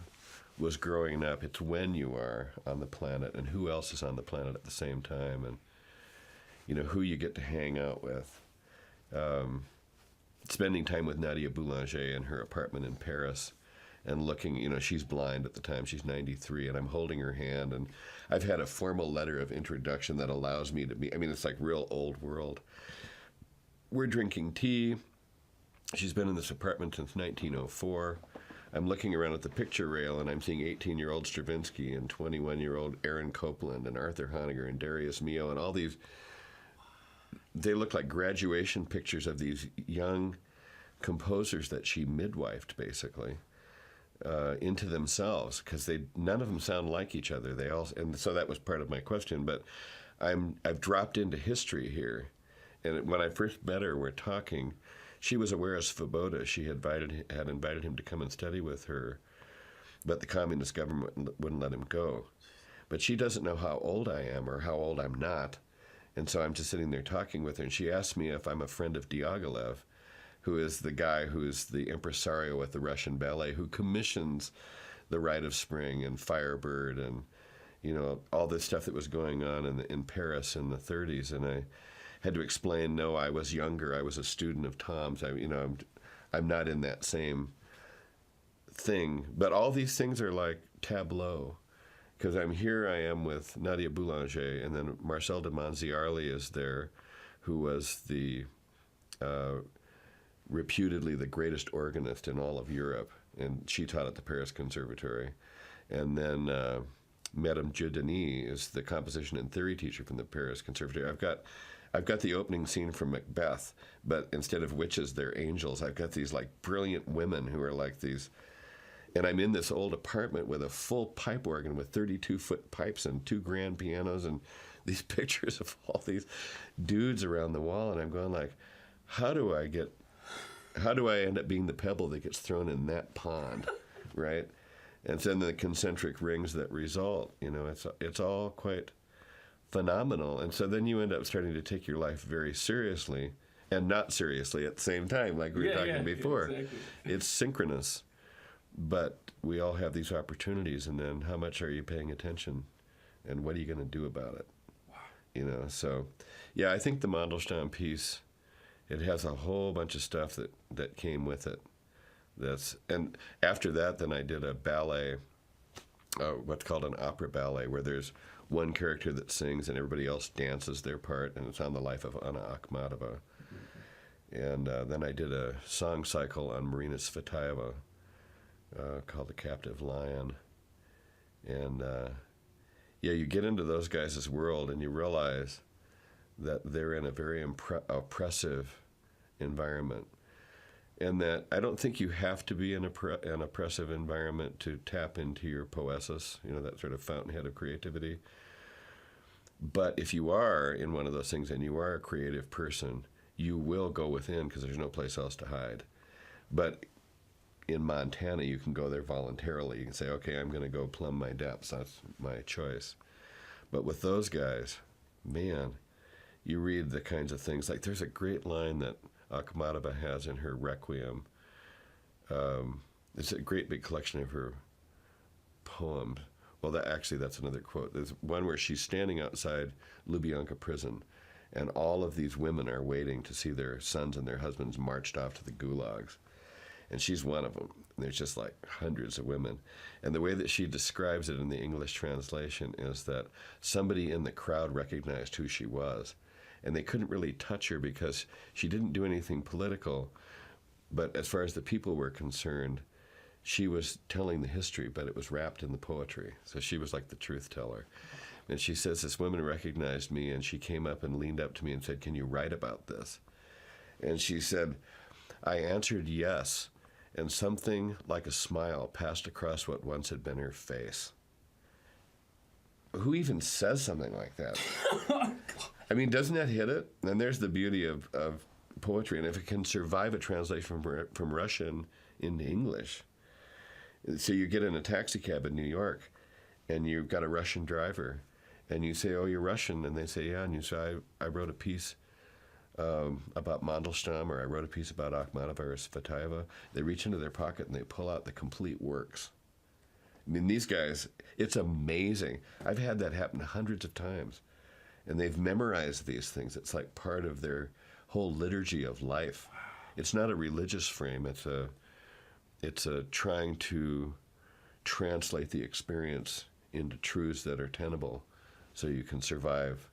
was growing up, it's when you are on the planet and who else is on the planet at the same time, and who you get to hang out with. Spending time with Nadia Boulanger in her apartment in Paris and looking, she's blind at the time, she's 93, and I'm holding her hand, and I've had a formal letter of introduction that allows me to be, it's like real old world. We're drinking tea. She's been in this apartment since 1904. I'm looking around at the picture rail, and I'm seeing 18-year-old Stravinsky and 21-year-old Aaron Copland and Arthur Honegger and Darius Milhaud and all these. They look like graduation pictures of these young composers that she midwifed, basically, into themselves, because none of them sound like each other. And so that was part of my question. But I've dropped into history here, and when I first met her, we're talking. She was aware of Svoboda. She had invited him to come and study with her, but the communist government wouldn't let him go. But she doesn't know how old I am or how old I'm not, and so I'm just sitting there talking with her, and she asked me if I'm a friend of Diaghilev, who is the guy who's the impresario with the Russian ballet, who commissions The Rite of Spring and Firebird and all this stuff that was going on in Paris in the 30s, and I had to explain, no, I was younger. I was a student of Tom's. I'm not in that same thing. But all these things are like tableau, because I am with Nadia Boulanger, and then Marcel de Monziarli is there, who was the reputedly the greatest organist in all of Europe, and she taught at the Paris Conservatory. And then Madame Giudani is the composition and theory teacher from the Paris Conservatory. I've got the opening scene from Macbeth, but instead of witches, they're angels. I've got these like brilliant women who are like these, and I'm in this old apartment with a full pipe organ with 32-foot pipes and 2 grand pianos and these pictures of all these dudes around the wall, and I'm going like, how do I end up being the pebble that gets thrown in that pond, right? And then the concentric rings that result, it's all quite phenomenal. And so then you end up starting to take your life very seriously and not seriously at the same time, like we were talking before. Exactly. It's synchronous, but we all have these opportunities, and then how much are you paying attention, and what are you going to do about it? Wow. So yeah, I think the Mandelstam piece, it has a whole bunch of stuff that came with it. And after that, then I did a ballet what's called an opera ballet, where there's one character that sings and everybody else dances their part, and it's on the life of Anna Akhmatova. And then I did a song cycle on Marina Tsvetaeva called The Captive Lion. And yeah, you get into those guys' world and you realize that they're in a very oppressive environment. And that I don't think you have to be in an oppressive environment to tap into your poesis, that sort of fountainhead of creativity. But if you are in one of those things and you are a creative person, you will go within because there's no place else to hide. But in Montana, you can go there voluntarily. You can say, okay, I'm going to go plumb my depths. That's my choice. But with those guys, man, you read the kinds of things. Like there's a great line that Akhmatova has in her Requiem. It's a great big collection of her poems. Well, that's another quote. There's one where she's standing outside Lubyanka prison, and all of these women are waiting to see their sons and their husbands marched off to the gulags. And she's one of them. There's just like hundreds of women. And the way that she describes it in the English translation is that somebody in the crowd recognized who she was. And they couldn't really touch her because she didn't do anything political. But as far as the people were concerned, she was telling the history, but it was wrapped in the poetry. So she was like the truth teller. And she says, this woman recognized me, and she came up and leaned up to me and said, can you write about this? And she said, I answered yes, and something like a smile passed across what once had been her face. Who even says something like that? I mean, doesn't that hit it? And there's the beauty of poetry, and if it can survive a translation from Russian into English. So you get in a taxi cab in New York, and you've got a Russian driver, and you say, oh, you're Russian, and they say, yeah, and you say, I wrote a piece about Mandelstam, or I wrote a piece about Akhmatova or Tsvetaeva. They reach into their pocket and they pull out the complete works. I mean, these guys, it's amazing. I've had that happen hundreds of times, and they've memorized these things. It's like part of their whole liturgy of life. It's not a religious frame. It's a trying to translate the experience into truths that are tenable, so you can survive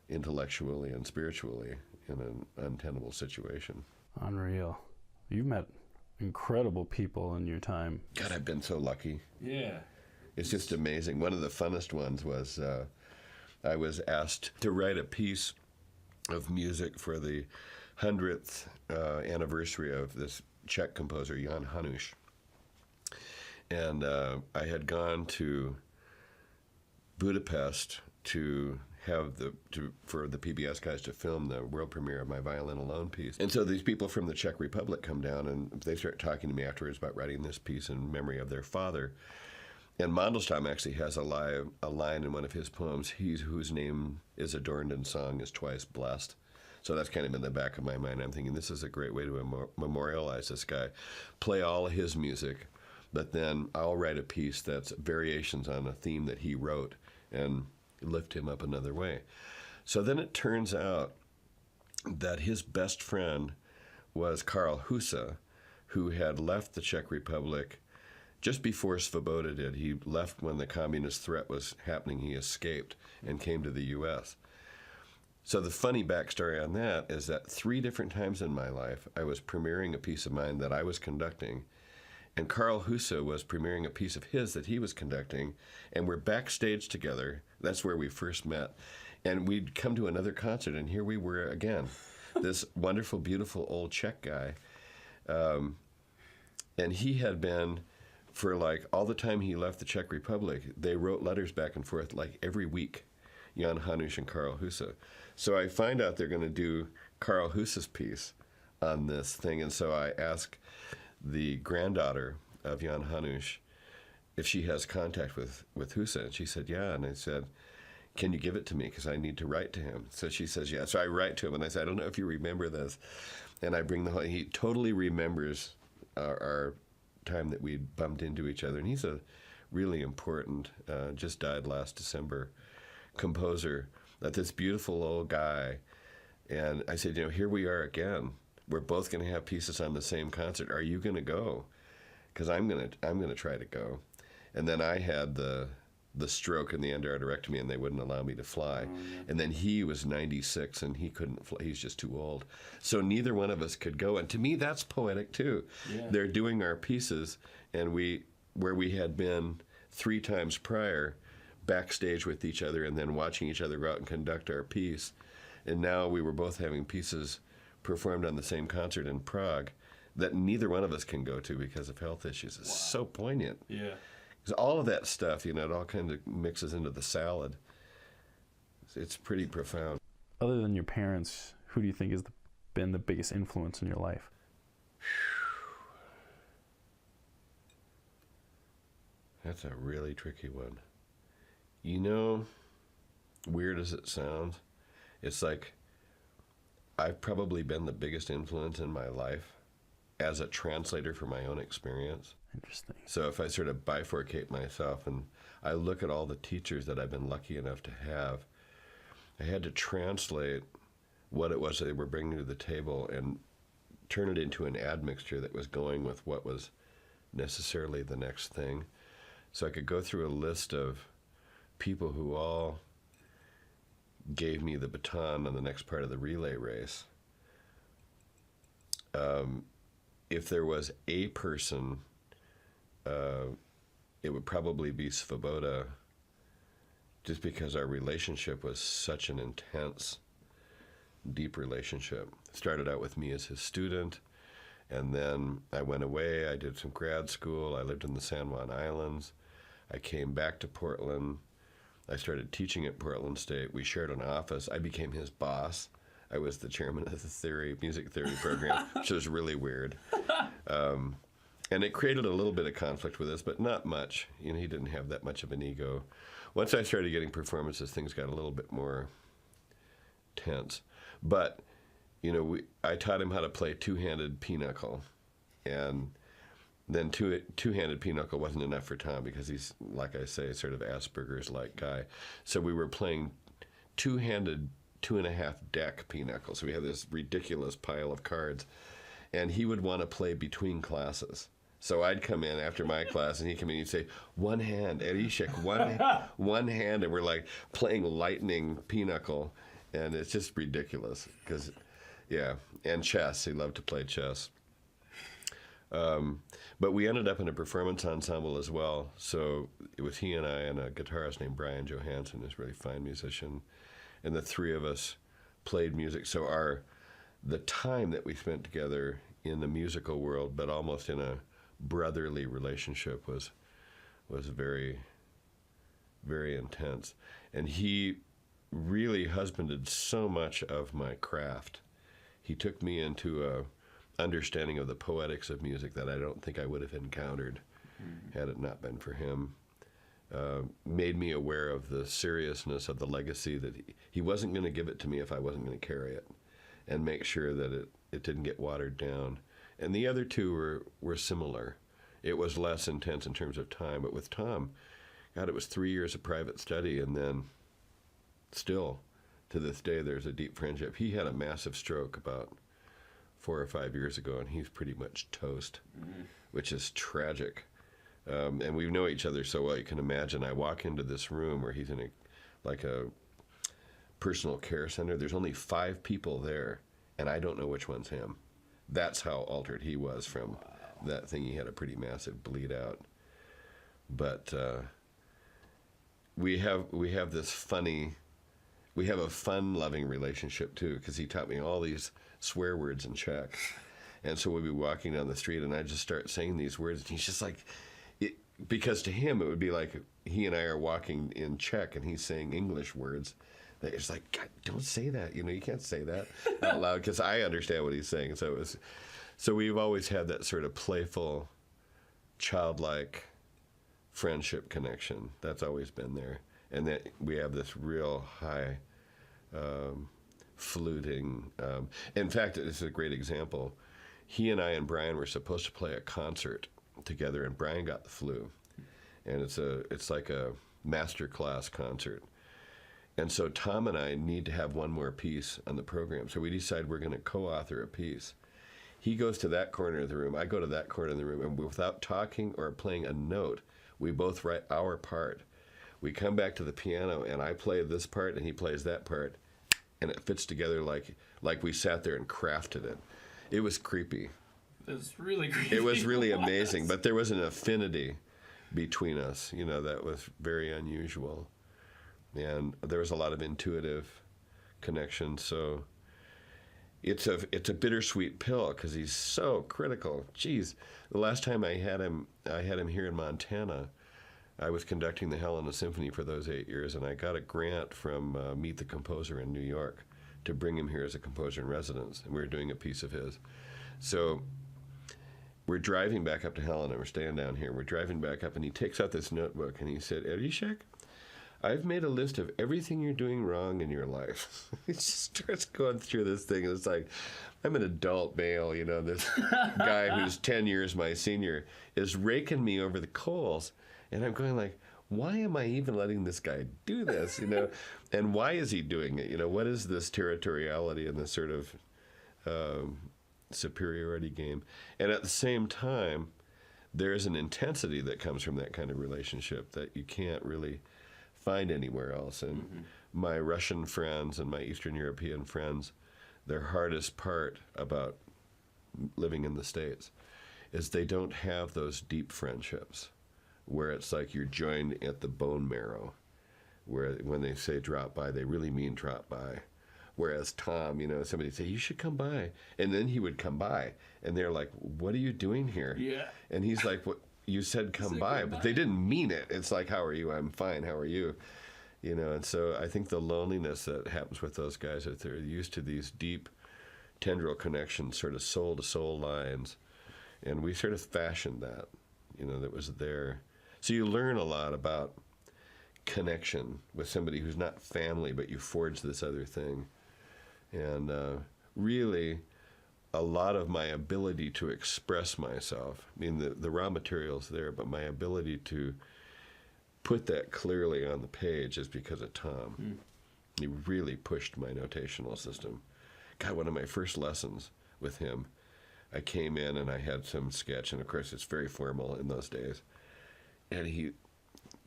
intellectually and spiritually in an untenable situation. Unreal. You've met incredible people in your time. God, I've been so lucky. Yeah. It's just amazing. One of the funnest ones was I was asked to write a piece of music for the 100th anniversary of this Czech composer, Jan Hanuš. And I had gone to Budapest to have for the PBS guys to film the world premiere of my Violin Alone piece. And so these people from the Czech Republic come down and they start talking to me afterwards about writing this piece in memory of their father. And Mandelstam actually has a line in one of his poems, he whose name is adorned in song is twice blessed. So that's kind of in the back of my mind. I'm thinking this is a great way to memorialize this guy. Play all of his music, but then I'll write a piece that's variations on a theme that he wrote and lift him up another way. So then it turns out that his best friend was Karl Husa, who had left the Czech Republic just before Svoboda did. He left when the communist threat was happening. He escaped and came to the U.S. So the funny backstory on that is that 3 different times in my life, I was premiering a piece of mine that I was conducting, and Karl Husa was premiering a piece of his that he was conducting, and we're backstage together. That's where we first met. And we'd come to another concert, and here we were again, this wonderful, beautiful old Czech guy. And he had been, for like all the time he left the Czech Republic, they wrote letters back and forth like every week, Jan Hanuš and Karl Husa. So I find out they're going to do Karl Husa's piece on this thing, and so I ask the granddaughter of Jan Hanuš if she has contact with Husa, and she said, yeah, and I said, can you give it to me, because I need to write to him. So she says, yeah. So I write to him, and I said, I don't know if you remember this, and I bring he totally remembers our time that we bumped into each other, and he's a really important, just died last December, composer, this beautiful old guy. And I said, here we are again. We're both going to have pieces on the same concert. Are you going to go? Because I'm going to try to go. And then I had the stroke and the endarterectomy, and they wouldn't allow me to fly. And then he was 96, and he couldn't fly. He's just too old. So neither one of us could go. And to me, that's poetic too. Yeah. They're doing our pieces, and where we had been 3 times prior, backstage with each other, and then watching each other go out and conduct our piece. And now we were both having pieces performed on the same concert in Prague that neither one of us can go to because of health issues. It's so poignant. Yeah. Because all of that stuff, it all kind of mixes into the salad. It's pretty profound. Other than your parents, who do you think has been the biggest influence in your life? That's a really tricky one. Weird as it sounds, it's like I've probably been the biggest influence in my life as a translator for my own experience. Interesting. So if I sort of bifurcate myself and I look at all the teachers that I've been lucky enough to have, I had to translate what it was they were bringing to the table and turn it into an admixture that was going with what was necessarily the next thing. So I could go through a list of people who all gave me the baton on the next part of the relay race. If there was a person, it would probably be Svoboda, just because our relationship was such an intense, deep relationship. Started out with me as his student, and then I went away. I did some grad school. I lived in the San Juan Islands. I came back to Portland. I started teaching at Portland State. We shared an office. I became his boss. I was the chairman of the music theory program, which was really weird. And it created a little bit of conflict with us, but not much. He didn't have that much of an ego. Once I started getting performances, things got a little bit more tense. But, I taught him how to play two-handed pinochle. And then two-handed pinochle wasn't enough for Tom because he's, like I say, sort of Asperger's-like guy. So we were playing two-handed 2.5 deck pinochle. So we had this ridiculous pile of cards. And he would want to play between classes. So I'd come in after my class, and he'd come in and he'd say, one hand, Erishek, one hand, and we're like playing lightning pinochle. And it's just ridiculous because, and chess. He loved to play chess. But we ended up in a performance ensemble as well. So it was he and I and a guitarist named Brian Johansson, who's a really fine musician. And the three of us played music. So the time that we spent together in the musical world, but almost in a brotherly relationship, was very, very intense. And he really husbanded so much of my craft. He took me into a understanding of the poetics of music that I don't think I would have encountered had it not been for him. Made me aware of the seriousness of the legacy that he wasn't going to give it to me if I wasn't going to carry it, and make sure that it didn't get watered down. And the other two were similar. It was less intense in terms of time, but with Tom, God, it was 3 years of private study, and then still, to this day, there's a deep friendship. He had a massive stroke about 4 or 5 years ago, and he's pretty much toast, which is tragic. And we know each other so well, you can imagine. I walk into this room where he's in a personal care center. There's only 5 people there, and I don't know which one's him. That's how altered he was from that thing. He had a pretty massive bleed out. But we have this a fun-loving relationship too, because he taught me all these swear words in Czech. And so we'd be walking down the street, and I'd just start saying these words, and he's just like, because to him it would be like he and I are walking in Czech, and he's saying English words. It's like, God, don't say that. You can't say that out loud, because I understand what he's saying. So we've always had that sort of playful, childlike friendship connection. That's always been there. And that we have this real high fluting. In fact, this is a great example. He and I and Brian were supposed to play a concert together, and Brian got the flu. And it's like a master class concert. And so Tom and I need to have one more piece on the program. So we decide we're going to co-author a piece. He goes to that corner of the room. I go to that corner of the room. And without talking or playing a note, We both write our part. We come back to the piano, and I play this part, and he plays that part, and it fits together like we sat there and crafted it. It was creepy. It's really creepy. It was really amazing, but there was an affinity between us, you know, that was very unusual. And there was a lot of intuitive connection, so it's a bittersweet pill because he's so critical. Geez, the last time I had him here in Montana. I was conducting the Helena Symphony for those 8 years, and I got a grant from Meet the Composer in New York to bring him here as a composer in residence, and we were doing a piece of his. So we're driving back up to Helena. We're staying down here. We're driving back up, and he takes out this notebook, and he said, Erishek, I've made a list of everything you're doing wrong in your life. He just starts going through this thing, and it's like, I'm an adult male, you know, this guy who's 10 years my senior is raking me over the coals. And I'm going like, why am I even letting this guy do this, you know? And why is he doing it? You know, what is this territoriality and this sort of superiority game? And at the same time, there's an intensity that comes from that kind of relationship that you can't really find anywhere else. And my Russian friends and my Eastern European friends, their hardest part about living in the States is they don't have those deep friendships where it's like you're joined at the bone marrow, where when they say drop by, they really mean drop by. Whereas Tom, you know, somebody would say, you should come by. And then he would come by, and they're like, what are you doing here? Yeah. And he's like, what? You said come by, but they didn't mean it. It's like, how are you? I'm fine. How are you? You know, and so I think the loneliness that happens with those guys, that they're used to these deep tendril connections, sort of soul-to-soul lines. And we sort of fashioned that, you know, that was there. So you learn a lot about connection with somebody who's not family, but you forge this other thing. And really, a lot of my ability to express myself, I mean, the raw material's there, but my ability to put that clearly on the page is because of Tom. He really pushed my notational system. God, one of my first lessons with him, I came in and I had some sketch, and of course it's very formal in those days. And he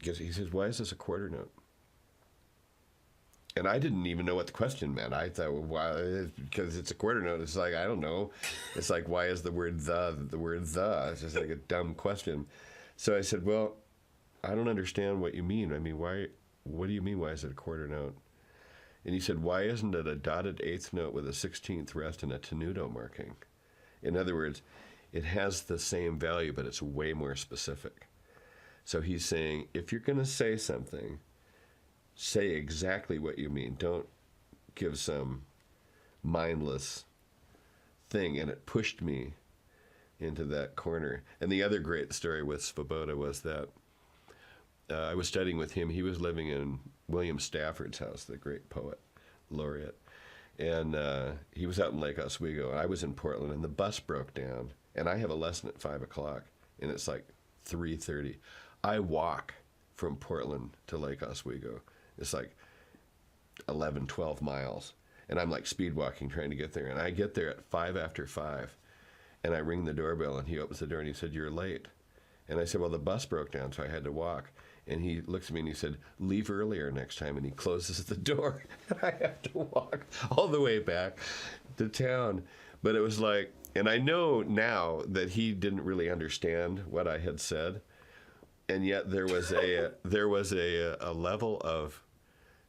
says, why is this a quarter note? And I didn't even know what the question meant. I thought, well, why? Because it's a quarter note. It's like, I don't know. It's like, why is the word the? It's just like a dumb question. So I said, well, I don't understand what you mean. I mean, what do you mean, why is it a quarter note? And he said, why isn't it a dotted eighth note with a 16th rest and a tenuto marking? In other words, it has the same value, but it's way more specific. So he's saying, if you're going to say something, say exactly what you mean. Don't give some mindless thing. And it pushed me into that corner. And the other great story with Svoboda was that I was studying with him. He was living in William Stafford's house, the great poet laureate. And he was out in Lake Oswego. And I was in Portland, and the bus broke down. And I have a lesson at 5 o'clock, and it's like 3:30. I walk from Portland to Lake Oswego. It's like 11, 12 miles. And I'm like speed walking trying to get there. And I get there at 5 after 5. And I ring the doorbell, and he opens the door, and he said, you're late. And I said, well, the bus broke down, so I had to walk. And he looks at me, and he said, leave earlier next time. And he closes the door. And I have to walk all the way back to town. But it was like, and I know now that he didn't really understand what I had said. And yet there was a level of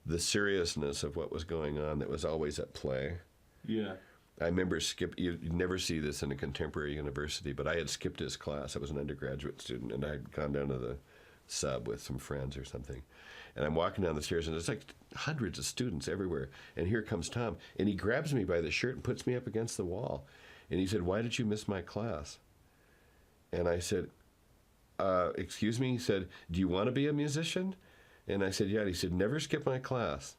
the seriousness of what was going on that was always at play. Yeah. I remember you never see this in a contemporary university, but I had skipped his class. I was an undergraduate student, and I'd gone down to the sub with some friends or something. And I'm walking down the stairs, and there's like hundreds of students everywhere. And here comes Tom, and he grabs me by the shirt and puts me up against the wall. And he said, why did you miss my class? And I said, excuse me? He said, do you want to be a musician? And I said, yeah. And he said, never skip my class.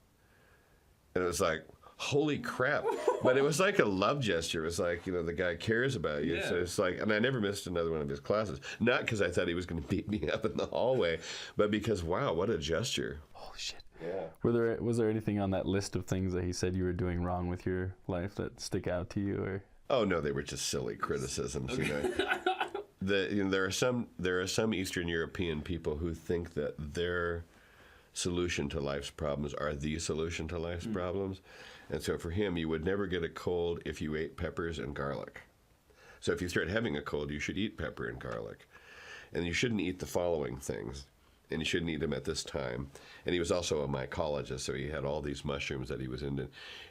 And it was like, holy crap. But it was like a love gesture. It was like, you know, the guy cares about you. Yeah. So it's like, and I never missed another one of his classes. Not because I thought he was going to beat me up in the hallway, but because, wow, what a gesture. Holy shit. Yeah. Was there anything on that list of things that he said you were doing wrong with your life that stick out to you? Or? Oh, no, they were just silly criticisms, you know. there are some Eastern European people who think that their solution to life's problems are the solution to life's problems. And so for him, you would never get a cold if you ate peppers and garlic. So if you start having a cold, you should eat pepper and garlic. And you shouldn't eat the following things. And you shouldn't eat them at this time. And he was also a mycologist, so he had all these mushrooms that he was into.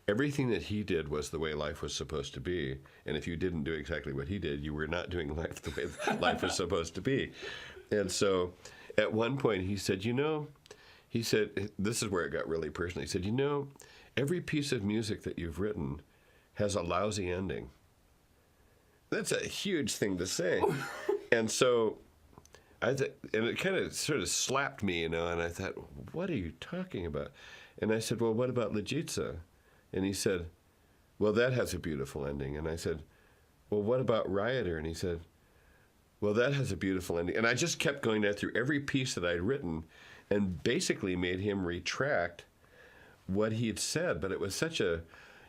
Everything that he did was the way life was supposed to be. And if you didn't do exactly what he did, you were not doing life the way life was supposed to be. And so at one point he said, he said, this is where it got really personal. He said, every piece of music that you've written has a lousy ending. That's a huge thing to say. And so and it kind of sort of slapped me, and I thought, what are you talking about? And I said, well, what about Legitza? And he said, well, that has a beautiful ending. And I said, well, what about Rioter? And he said, well, that has a beautiful ending. And I just kept going down through every piece that I'd written and basically made him retract what he had said. But it was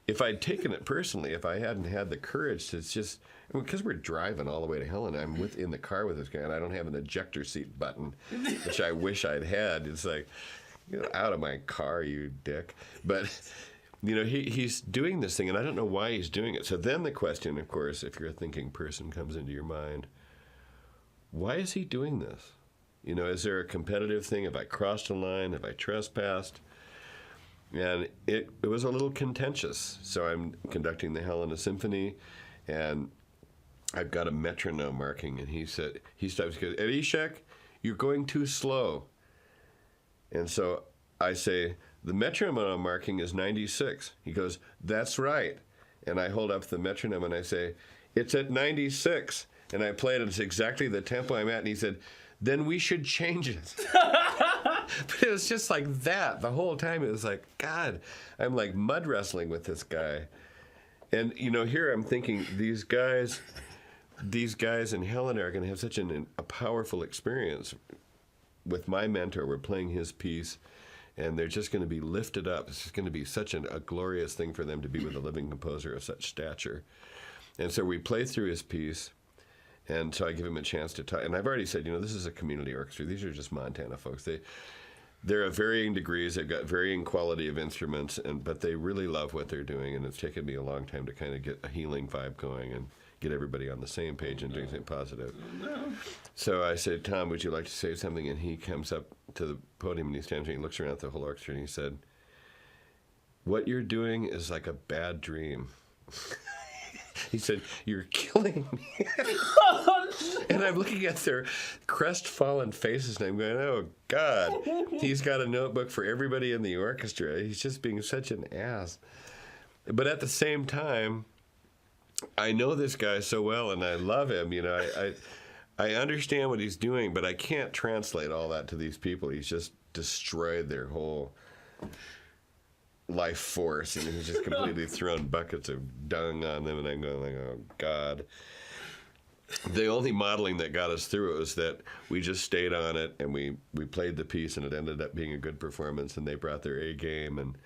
if I'd taken it personally, if I hadn't had the courage to just, because we're driving all the way to hell, and I'm in the car with this guy, and I don't have an ejector seat button, which I wish I'd had. It's like, out of my car, you dick. But, he's doing this thing, and I don't know why he's doing it. So then the question, of course, if you're a thinking person, comes into your mind, why is he doing this? Is there a competitive thing? Have I crossed a line? Have I trespassed? And it was a little contentious. So I'm conducting the Helena Symphony, and I've got a metronome marking, and he stops, he goes, Erishek, you're going too slow. And so I say, the metronome marking is 96. He goes, that's right. And I hold up the metronome, and I say, it's at 96. And I play it, and it's exactly the tempo I'm at. And he said, then we should change it. But it was just like that. The whole time it was like, God, I'm like mud wrestling with this guy. And, here I'm thinking these guys in Helena are going to have such a powerful experience with my mentor. We're playing his piece, and they're just going to be lifted up. It's just going to be such a glorious thing for them to be with a living composer of such stature. And so we play through his piece. And so I give him a chance to talk. And I've already said, this is a community orchestra. These are just Montana folks. They're of varying degrees. They've got varying quality of instruments, but they really love what they're doing. And it's taken me a long time to kind of get a healing vibe going and get everybody on the same page and doing something positive. So I said, Tom, would you like to say something? And he comes up to the podium, and he stands there, and he looks around at the whole orchestra, and he said, what you're doing is like a bad dream. He said, you're killing me. And I'm looking at their crestfallen faces, and I'm going, oh, God. He's got a notebook for everybody in the orchestra. He's just being such an ass. But at the same time, I know this guy so well, and I love him. I understand what he's doing, but I can't translate all that to these people. He's just destroyed their whole life force, and he's just completely thrown buckets of dung on them, and I'm going like, oh, God. The only modeling that got us through it was that we just stayed on it, and we played the piece, and it ended up being a good performance, and they brought their A game, and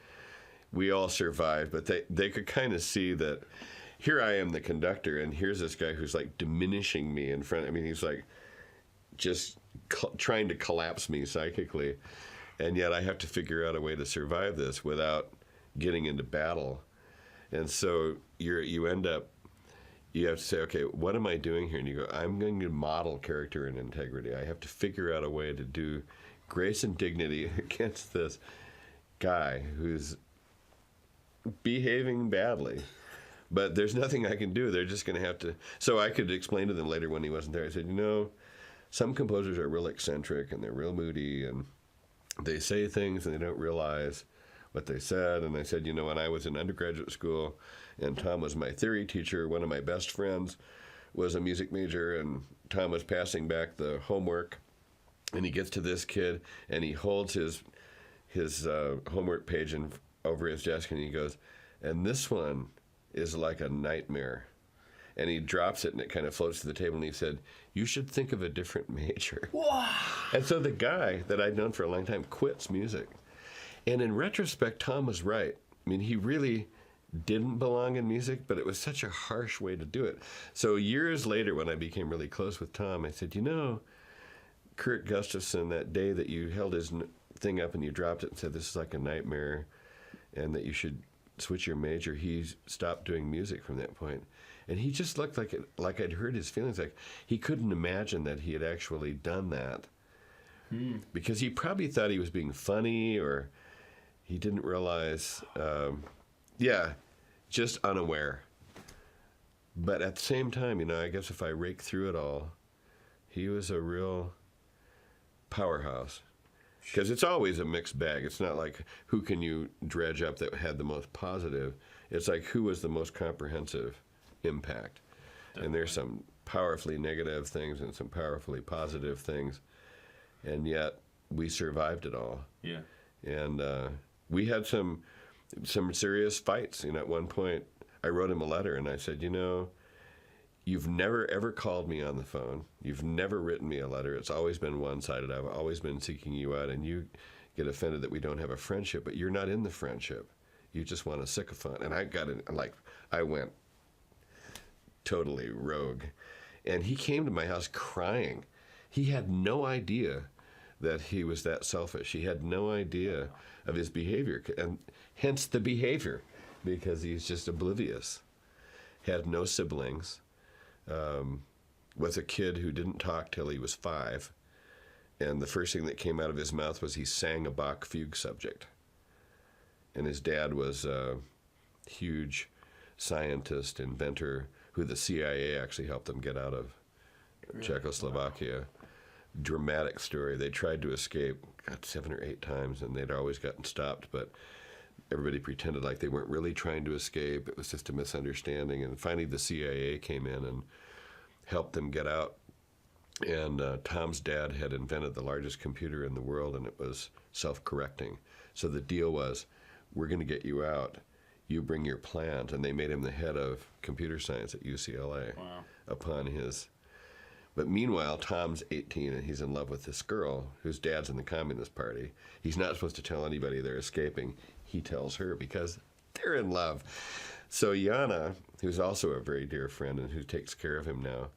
we all survived. But they could kind of see that here I am, the conductor, and here's this guy who's like diminishing me in front. I mean, he's like just trying to collapse me psychically. And yet I have to figure out a way to survive this without getting into battle. And so you end up, you have to say, okay, what am I doing here? And you go, I'm going to model character and integrity. I have to figure out a way to do grace and dignity against this guy who's behaving badly. But there's nothing I can do. They're just going to have to. So I could explain to them later when he wasn't there. I said, some composers are real eccentric, and they're real moody, and they say things and they don't realize what they said. And I said, when I was in undergraduate school and Tom was my theory teacher, one of my best friends was a music major, and Tom was passing back the homework, and he gets to this kid and he holds his homework page over his desk, and he goes, and this one is like a nightmare. And he drops it, and it kind of floats to the table, and he said, you should think of a different major. Wow. And so the guy that I'd known for a long time quits music. And in retrospect, Tom was right. I mean, he really didn't belong in music, but it was such a harsh way to do it. So years later, when I became really close with Tom, I said, Kurt Gustafson, that day that you held his thing up and you dropped it and said, this is like a nightmare and that you should switch your major, he stopped doing music from that point. And he just looked like I'd heard his feelings. Like he couldn't imagine that he had actually done that. Because he probably thought he was being funny, or he didn't realize, just unaware. But at the same time, I guess if I rake through it all, he was a real powerhouse. Because it's always a mixed bag. It's not like who can you dredge up that had the most positive. It's like who was the most comprehensive impact. Definitely. And there's some powerfully negative things and some powerfully positive things. And yet we survived it all. Yeah. And we had some serious fights. At one point, I wrote him a letter and I said, you've never ever called me on the phone. You've never written me a letter. It's always been one-sided. I've always been seeking you out, and you get offended that we don't have a friendship, but you're not in the friendship. You just want a sycophant. And I went totally rogue. And he came to my house crying. He had no idea that he was that selfish. He had no idea of his behavior, and hence the behavior, because he's just oblivious. Had no siblings, was a kid who didn't talk till he was 5, and the first thing that came out of his mouth was he sang a Bach fugue subject. And his dad was a huge scientist, inventor, who the CIA actually helped them get out of Czechoslovakia. Dramatic story. They tried to escape, 7 or 8 times, and they'd always gotten stopped, but everybody pretended like they weren't really trying to escape. It was just a misunderstanding. And finally the CIA came in and helped them get out. And Tom's dad had invented the largest computer in the world, and it was self-correcting. So the deal was, we're going to get you out. You bring your plans. And they made him the head of computer science at UCLA. Wow. Upon his... But meanwhile, Tom's 18, and he's in love with this girl whose dad's in the Communist Party. He's not supposed to tell anybody they're escaping. He tells her because they're in love. So Yana, who's also a very dear friend and who takes care of him now,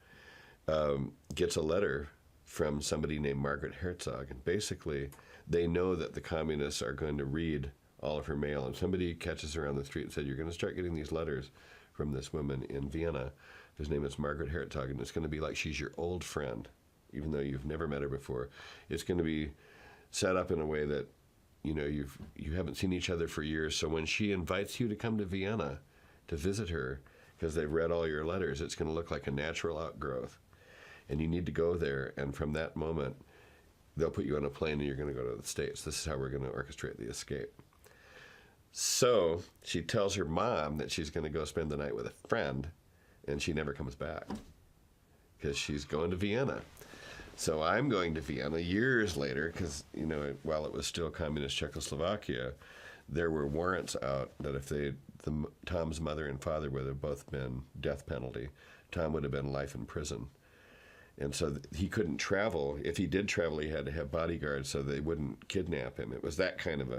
gets a letter from somebody named Margaret Herzog. And basically, they know that the communists are going to read all of her mail. And somebody catches her on the street and said, you're going to start getting these letters from this woman in Vienna. His name is Margaret Herzog, and it's going to be like she's your old friend, even though you've never met her before. It's going to be set up in a way that, you haven't seen each other for years. So when she invites you to come to Vienna to visit her, because they've read all your letters, it's going to look like a natural outgrowth. And you need to go there, and from that moment, they'll put you on a plane and you're going to go to the States. This is how we're going to orchestrate the escape. So she tells her mom that she's going to go spend the night with a friend, and she never comes back because she's going to Vienna. So I'm going to Vienna years later because, while it was still communist Czechoslovakia, there were warrants out that if Tom's mother and father would have both been death penalty, Tom would have been life in prison. And so he couldn't travel. If he did travel, he had to have bodyguards so they wouldn't kidnap him. It was that kind of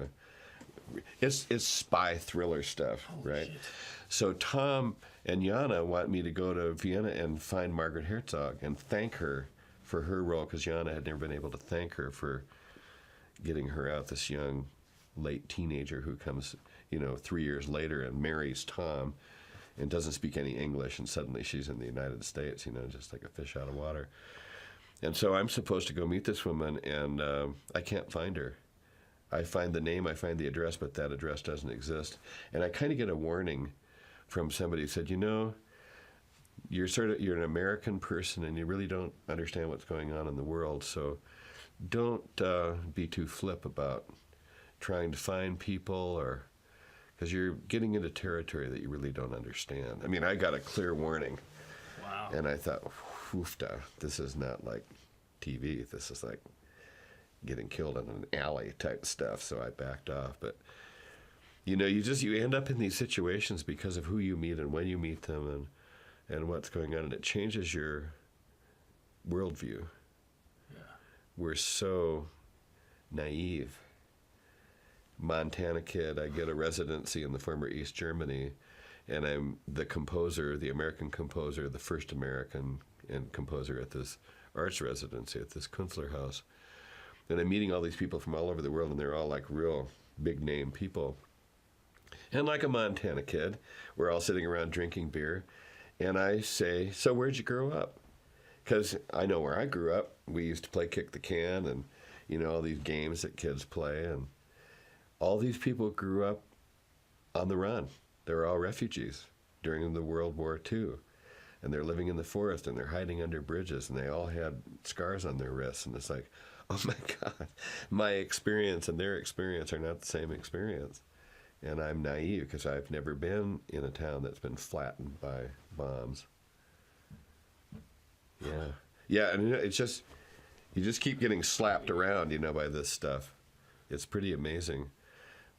it's spy thriller stuff, Holy right? shit. So Tom and Yana want me to go to Vienna and find Margaret Herzog and thank her for her role, because Yana had never been able to thank her for getting her out, this young, late teenager who comes, 3 years later and marries Tom and doesn't speak any English, and suddenly she's in the United States, just like a fish out of water. And so I'm supposed to go meet this woman, and I can't find her. I find the name, I find the address, but that address doesn't exist. And I kind of get a warning from somebody who said, you're an American person and you really don't understand what's going on in the world, so don't be too flip about trying to find people, because you're getting into territory that you really don't understand. I mean, I got a clear warning. Wow. And I thought, oofta, this is not like TV. This is like getting killed in an alley type stuff, so I backed off. But you end up in these situations because of who you meet and when you meet them and what's going on, and it changes your worldview. Yeah. We're so naive. Montana kid, I get a residency in the former East Germany, and I'm the composer, the American composer, the first American and composer at this arts residency at this Kunstlerhaus. And I'm meeting all these people from all over the world, and they're all like real big name people. And like a Montana kid, we're all sitting around drinking beer, and I say, "So where'd you grow up?" Because I know where I grew up. We used to play kick the can and, all these games that kids play. And all these people grew up on the run. They were all refugees during the World War II. And they're living in the forest and they're hiding under bridges and they all had scars on their wrists. And it's like, oh my God, my experience and their experience are not the same experience. And I'm naive because I've never been in a town that's been flattened by bombs. Yeah. Yeah, and it's just, you just keep getting slapped around, by this stuff. It's pretty amazing.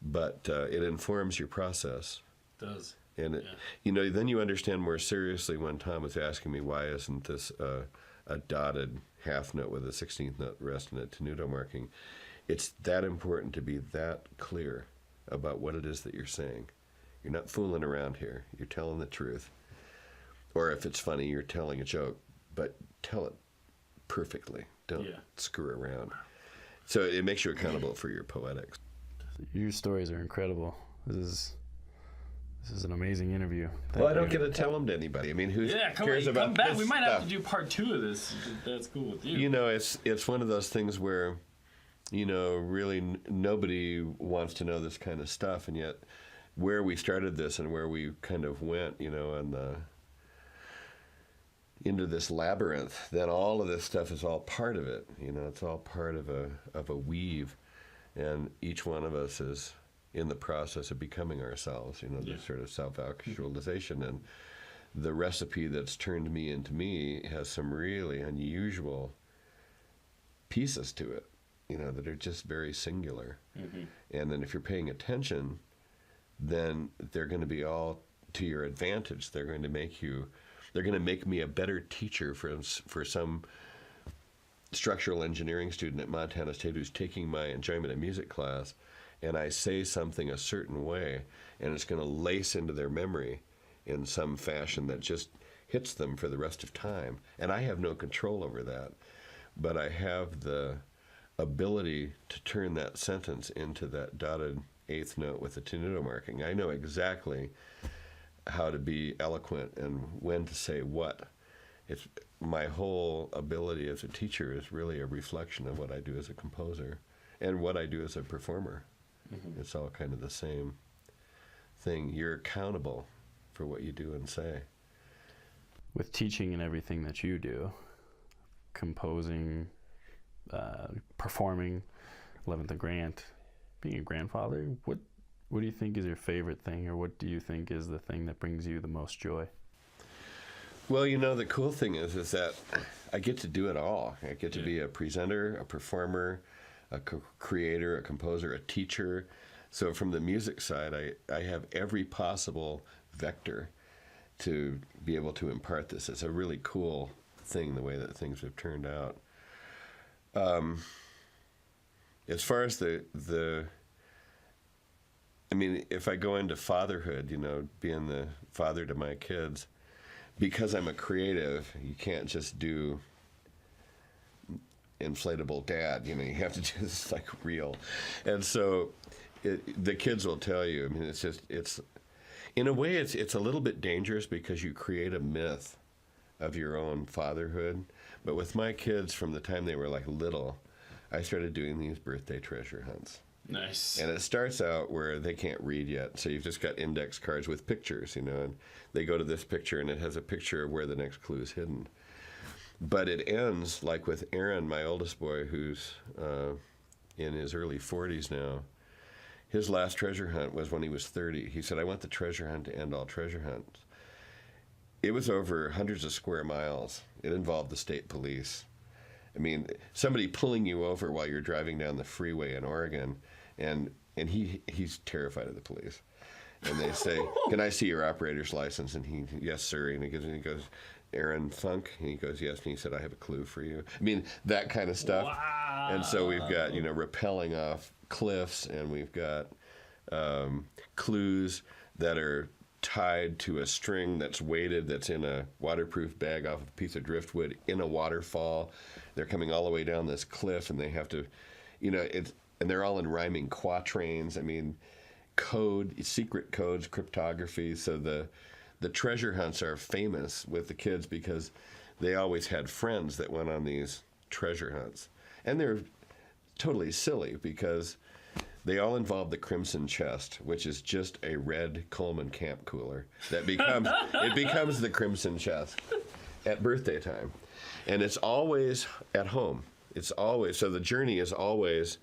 But it informs your process. It does. And, then you understand more seriously when Tom was asking me, why isn't this a dotted half note with a 16th note rest and a tenuto marking? It's that important to be that clear about what it is that you're saying. You're not fooling around here. You're telling the truth. Or if it's funny, you're telling a joke. But tell it perfectly. Don't screw around. So it makes you accountable for your poetics. Your stories are incredible. This is an amazing interview. Well, I don't get to tell them to anybody. I mean, who cares about come back. this We might stuff? have to do part 2 of this. That's cool with you. It's one of those things where, really nobody wants to know this kind of stuff, and yet where we started this and where we kind of went, and into this labyrinth, then all of this stuff is all part of it. It's all part of a weave, and each one of us is in the process of becoming ourselves. This sort of self-actualization, and the recipe that's turned me into me has some really unusual pieces to it, that are just very singular. Mm-hmm. And then if you're paying attention, then they're going to be all to your advantage. They're going to make me a better teacher for some structural engineering student at Montana State who's taking my enjoyment of music class, and I say something a certain way, and it's going to lace into their memory in some fashion that just hits them for the rest of time. And I have no control over that, but I have the ability to turn that sentence into that dotted eighth note with a tenuto marking. I know exactly how to be eloquent and when to say what. It's my whole ability as a teacher is really a reflection of what I do as a composer and what I do as a performer. Mm-hmm. It's all kind of the same thing. You're accountable for what you do and say. With teaching and everything that you do, composing, performing, 11th Grant, being a grandfather, what do you think is your favorite thing, or what do you think is the thing that brings you the most joy? Well, the cool thing is that I get to do it all. I get to be a presenter, a performer, a creator, a composer, a teacher. So from the music side, I have every possible vector to be able to impart this. It's a really cool thing, the way that things have turned out. As far as if I go into fatherhood, being the father to my kids, because I'm a creative, you can't just do inflatable dad, you have to do this like real. And so the kids will tell you, it's in a way it's a little bit dangerous because you create a myth of your own fatherhood. But with my kids, from the time they were like little, I started doing these birthday treasure hunts. Nice. And it starts out where they can't read yet, so you've just got index cards with pictures, and they go to this picture and it has a picture of where the next clue is hidden. But it ends like with Aaron, my oldest boy, who's in his early 40s now. His last treasure hunt was when he was 30. He said, "I want the treasure hunt to end all treasure hunts." It was over hundreds of square miles. It involved the state police. Somebody pulling you over while you're driving down the freeway in Oregon, and he's terrified of the police. And they say, "Can I see your operator's license?" And he, "Yes, sir." And he goes, "Aaron Funk?" And he goes, "Yes." And he said, "I have a clue for you." That kind of stuff. Wow. And so we've got, rappelling off cliffs, and we've got clues that are tied to a string that's weighted, that's in a waterproof bag off a piece of driftwood in a waterfall. They're coming all the way down this cliff, and they have to, and they're all in rhyming quatrains. I mean, secret codes, cryptography. So the treasure hunts are famous with the kids because they always had friends that went on these treasure hunts. And they're totally silly because they all involve the Crimson Chest, which is just a red Coleman camp cooler that becomes the Crimson Chest at birthday time. And it's always at home. It's always, so the journey is always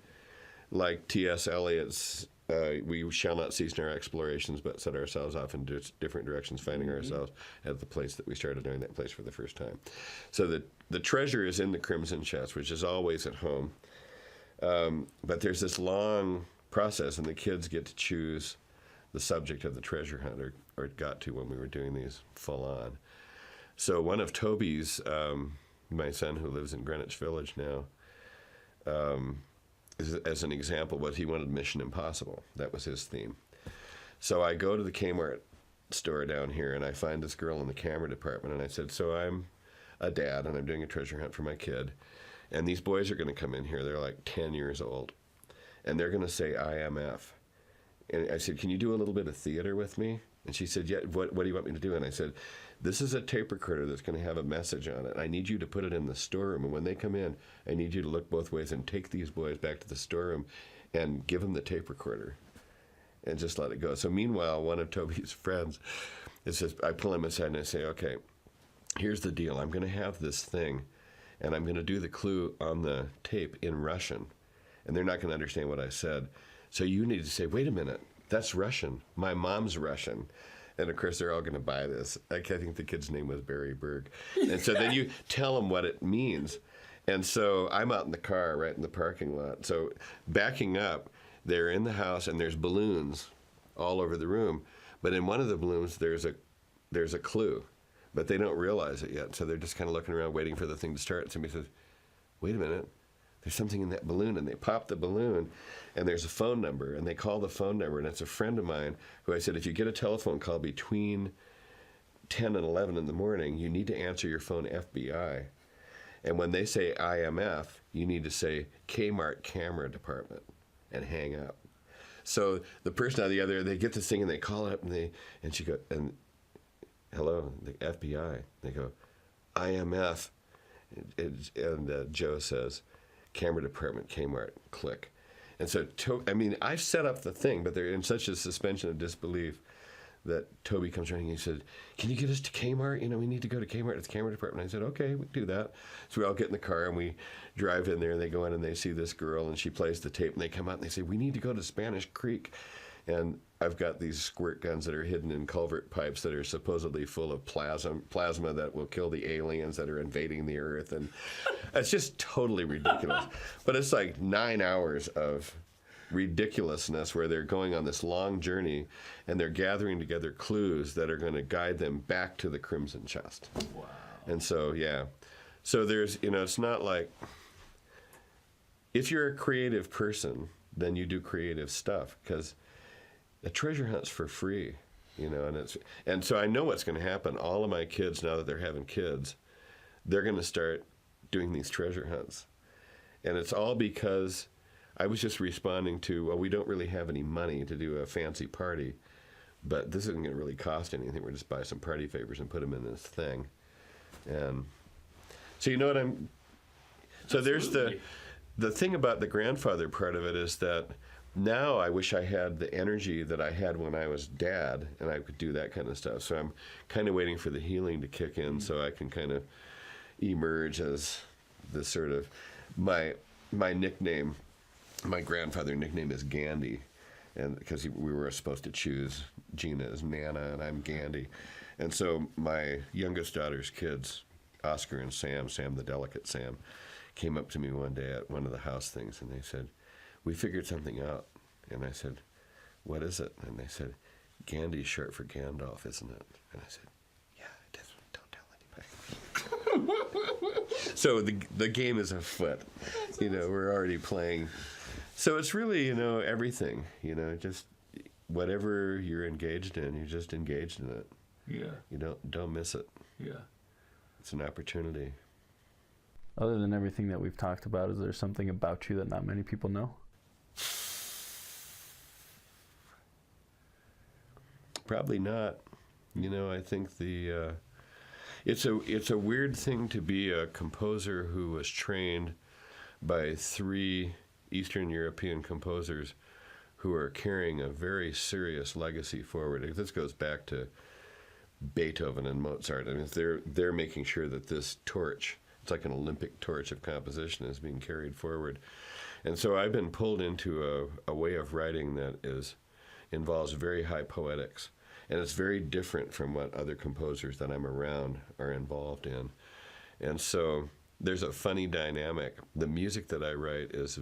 like T.S. Eliot's, we shall not cease in our explorations, but set ourselves off in different directions, finding ourselves at the place that we started knowing that place for the first time. So the treasure is in the Crimson Chest, which is always at home. But there's this long process, and the kids get to choose the subject of the treasure hunt, or got to when we were doing these full on. So one of Toby's, my son who lives in Greenwich Village now, as an example, he wanted Mission Impossible. That was his theme. So I go to the Kmart store down here, and I find this girl in the camera department, and I said, so I'm a dad, and I'm doing a treasure hunt for my kid, and these boys are going to come in here. They're like 10 years old, and they're going to say IMF. And I said, can you do a little bit of theater with me? And she said, yeah, what do you want me to do? And I said, this is a tape recorder that's going to have a message on it. I need you to put it in the storeroom, and when they come in, I need you to look both ways and take these boys back to the storeroom and give them the tape recorder and just let it go. So meanwhile, one of Toby's friends, I pull him aside and I say, okay, here's the deal. I'm going to have this thing, and I'm going to do the clue on the tape in Russian, and they're not going to understand what I said. So you need to say, wait a minute, that's Russian. My mom's Russian. And, of course, they're all going to buy this. I think the kid's name was Barry Berg. And so then you tell them what it means. And so I'm out in the car right in the parking lot. So backing up, they're in the house, and there's balloons all over the room. But in one of the balloons, there's a clue. But they don't realize it yet. So they're just kind of looking around waiting for the thing to start. Somebody says, wait a minute. There's something in that balloon, and they pop the balloon, and there's a phone number, and they call the phone number, and it's a friend of mine who I said, if you get a telephone call between 10 and 11 in the morning, you need to answer your phone FBI. And when they say IMF, you need to say Kmart Camera Department and hang up. So the person on the other, they get this thing, and they call it up, and she goes, and hello, the FBI. They go, IMF. And Joe says, Camera Department, Kmart, click. And so, I've set up the thing, but they're in such a suspension of disbelief that Toby comes running and he said, can you get us to Kmart? We need to go to Kmart. It's Camera Department. I said, okay, we can do that. So we all get in the car and we drive in there, and they go in and they see this girl, and she plays the tape, and they come out and they say, we need to go to Spanish Creek. And I've got these squirt guns that are hidden in culvert pipes that are supposedly full of plasma that will kill the aliens that are invading the earth. And it's just totally ridiculous. But it's like 9 hours of ridiculousness where they're going on this long journey, and they're gathering together clues that are going to guide them back to the Crimson Chest. Wow. And so, yeah. So there's, it's not like, if you're a creative person, then you do creative stuff, because a treasure hunt's for free, and so I know what's going to happen. All of my kids, now that they're having kids, they're going to start doing these treasure hunts. And it's all because I was just responding to, well, we don't really have any money to do a fancy party, but this isn't going to really cost anything. We'll just buy some party favors and put them in this thing. And so so there's the thing about the grandfather part of it is that now I wish I had the energy that I had when I was dad, and I could do that kind of stuff. So I'm kind of waiting for the healing to kick in so I can kind of emerge as this sort of, my nickname, my grandfather nickname is Gandhi, and because we were supposed to choose Gina as Nana and I'm Gandhi. And so my youngest daughter's kids, Oscar and Sam the delicate Sam, came up to me one day at one of the house things, and they said, we figured something out. And I said, what is it? And they said, Gandhi's short for Gandalf, isn't it? And I said, yeah, it is. Don't tell anybody. So the game is afoot. We're already playing. So it's really, everything, just whatever you're engaged in, you're just engaged in it. Yeah. You don't miss it. Yeah. It's an opportunity. Other than everything that we've talked about, is there something about you that not many people know? Probably not. You know, I think it's a weird thing to be a composer who was trained by 3 Eastern European composers who are carrying a very serious legacy forward. This goes back to Beethoven and Mozart. I mean, they're making sure that this torch, it's like an Olympic torch of composition, is being carried forward. And so I've been pulled into a way of writing that involves very high poetics. And it's very different from what other composers that I'm around are involved in. And so there's a funny dynamic. The music that I write is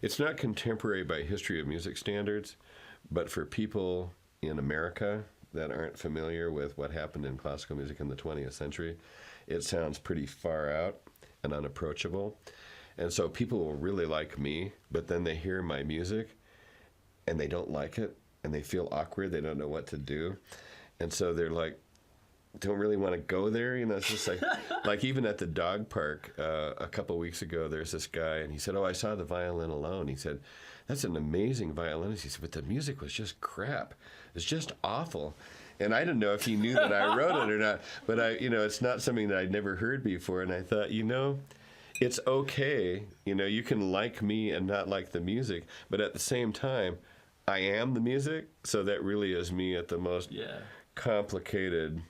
it's not contemporary by history of music standards, but for people in America that aren't familiar with what happened in classical music in the 20th century, it sounds pretty far out and unapproachable. And so people will really like me, but then they hear my music and they don't like it, and they feel awkward, they don't know what to do. And so they're like, don't really want to go there, you know. It's just like even at the dog park a couple weeks ago, there's this guy, and he said, "Oh, I saw the violin alone." He said, "That's an amazing violinist." He said, "But the music was just crap. It's just awful." And I didn't know if he knew that I wrote it or not, but it's not something that I'd never heard before. And I thought, it's okay. You can like me and not like the music, but at the same time, I am the music, so that really is me at the most complicated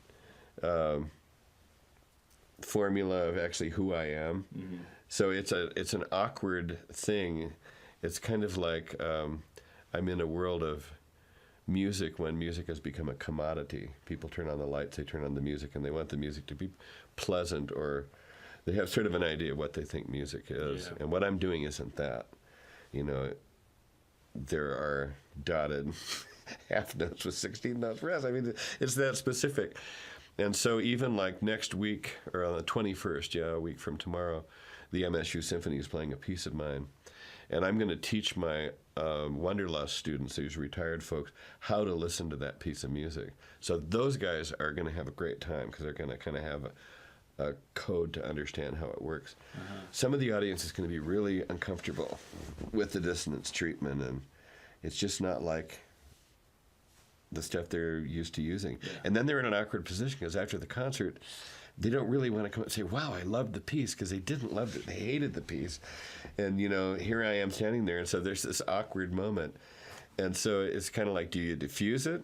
formula of actually who I am. Mm-hmm. So it's an awkward thing. It's kind of like I'm in a world of music when music has become a commodity. People turn on the lights, they turn on the music, and they want the music to be pleasant, or they have sort of an idea of what they think music is. Yeah. And what I'm doing isn't that. There are dotted half notes with 16 notes rest. I mean, it's that specific. And so even like next week, or on the 21st, a week from tomorrow, the MSU Symphony is playing a piece of mine. And I'm going to teach my Wanderlust students, these retired folks, how to listen to that piece of music. So those guys are going to have a great time because they're going to kind of have a code to understand how it works. Uh-huh. Some of the audience is going to be really uncomfortable with the dissonance treatment, and it's just not like the stuff they're used to using. Yeah. And then they're in an awkward position because after the concert, they don't really want to come and say, "Wow, I loved the piece," because they didn't love it. They hated the piece. And, here I am standing there, and so there's this awkward moment. And so it's kind of like, do you diffuse it,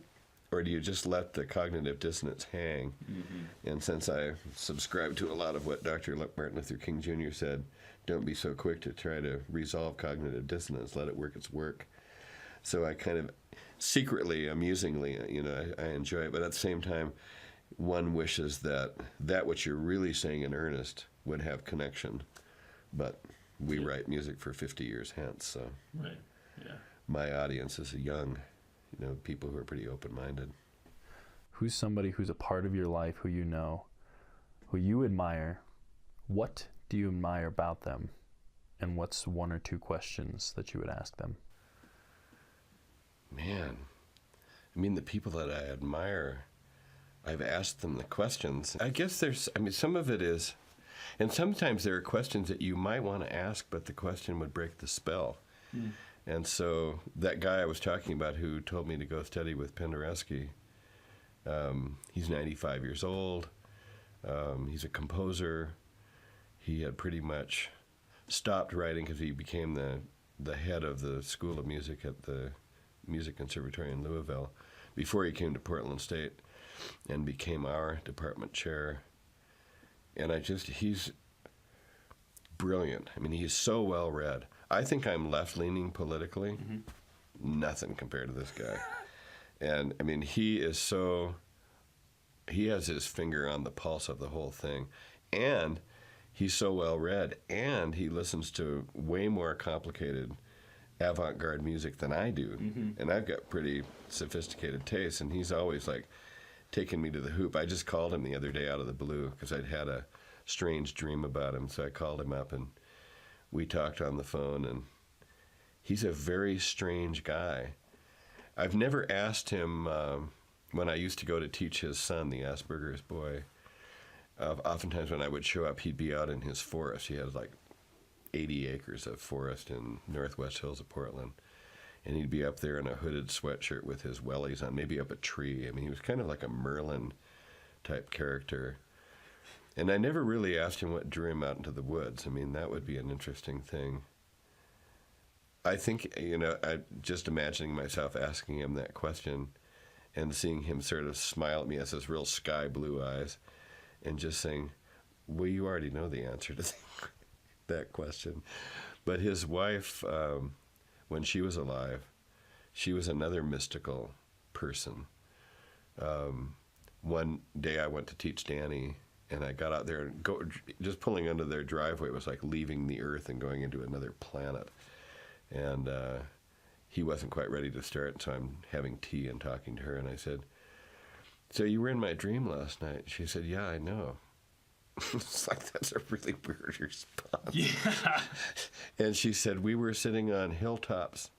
or do you just let the cognitive dissonance hang? Mm-hmm. And since I subscribe to a lot of what Dr. Martin Luther King Jr. said, don't be so quick to try to resolve cognitive dissonance, let it work its work. So I kind of secretly, amusingly, I enjoy it, but at the same time, one wishes that what you're really saying in earnest would have connection. But we write music for 50 years hence, so right. Yeah. My audience is young, people who are pretty open-minded. Who's somebody who's a part of your life who you know, who you admire? What do you admire about them? And what's 1 or 2 questions that you would ask them? Man, the people that I admire, I've asked them the questions. I guess some of it is, and sometimes there are questions that you might want to ask, but the question would break the spell. Mm. And so that guy I was talking about who told me to go study with Penderecki, he's 95 years old. He's a composer. He had pretty much stopped writing because he became the head of the School of Music at the Music Conservatory in Louisville before he came to Portland State and became our department chair. And he's brilliant. He is so well read. I think I'm left-leaning politically. Mm-hmm. Nothing compared to this guy. And he has his finger on the pulse of the whole thing. And he's so well read, and he listens to way more complicated avant-garde music than I do. Mm-hmm. And I've got pretty sophisticated tastes, and he's always taking me to the hoop. I just called him the other day out of the blue because I'd had a strange dream about him. So I called him up and we talked on the phone, and he's a very strange guy. I've never asked him, when I used to go to teach his son, the Asperger's boy, oftentimes when I would show up, he'd be out in his forest. He has like 80 acres of forest in northwest hills of Portland. And he'd be up there in a hooded sweatshirt with his wellies on, maybe up a tree. I mean, he was kind of like a Merlin type character. And I never really asked him what drew him out into the woods. I mean, that would be an interesting thing. I think, I just imagining myself asking him that question and seeing him sort of smile at me as his real sky blue eyes and just saying, well, you already know the answer to that question. But his wife, when she was alive, she was another mystical person. One day I went to teach Danny, and I got out there and just pulling under their driveway was like leaving the earth and going into another planet. And he wasn't quite ready to start, so I'm having tea and talking to her, and I said, so you were in my dream last night? She said, yeah, I know. It's like, that's a really weird response. Yeah. And she said, we were sitting on hilltops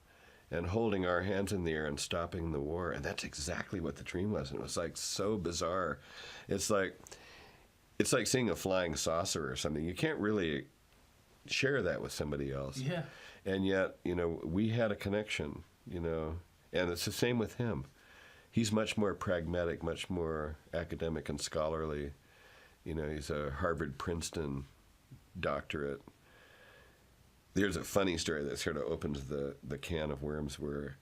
and holding our hands in the air and stopping the war. And that's exactly what the dream was. And it was like so bizarre. It's like seeing a flying saucer or something. You can't really share that with somebody else. Yeah. And yet, we had a connection, and it's the same with him. He's much more pragmatic, much more academic and scholarly. He's a Harvard, Princeton doctorate. There's a funny story that sort of opens the can of worms where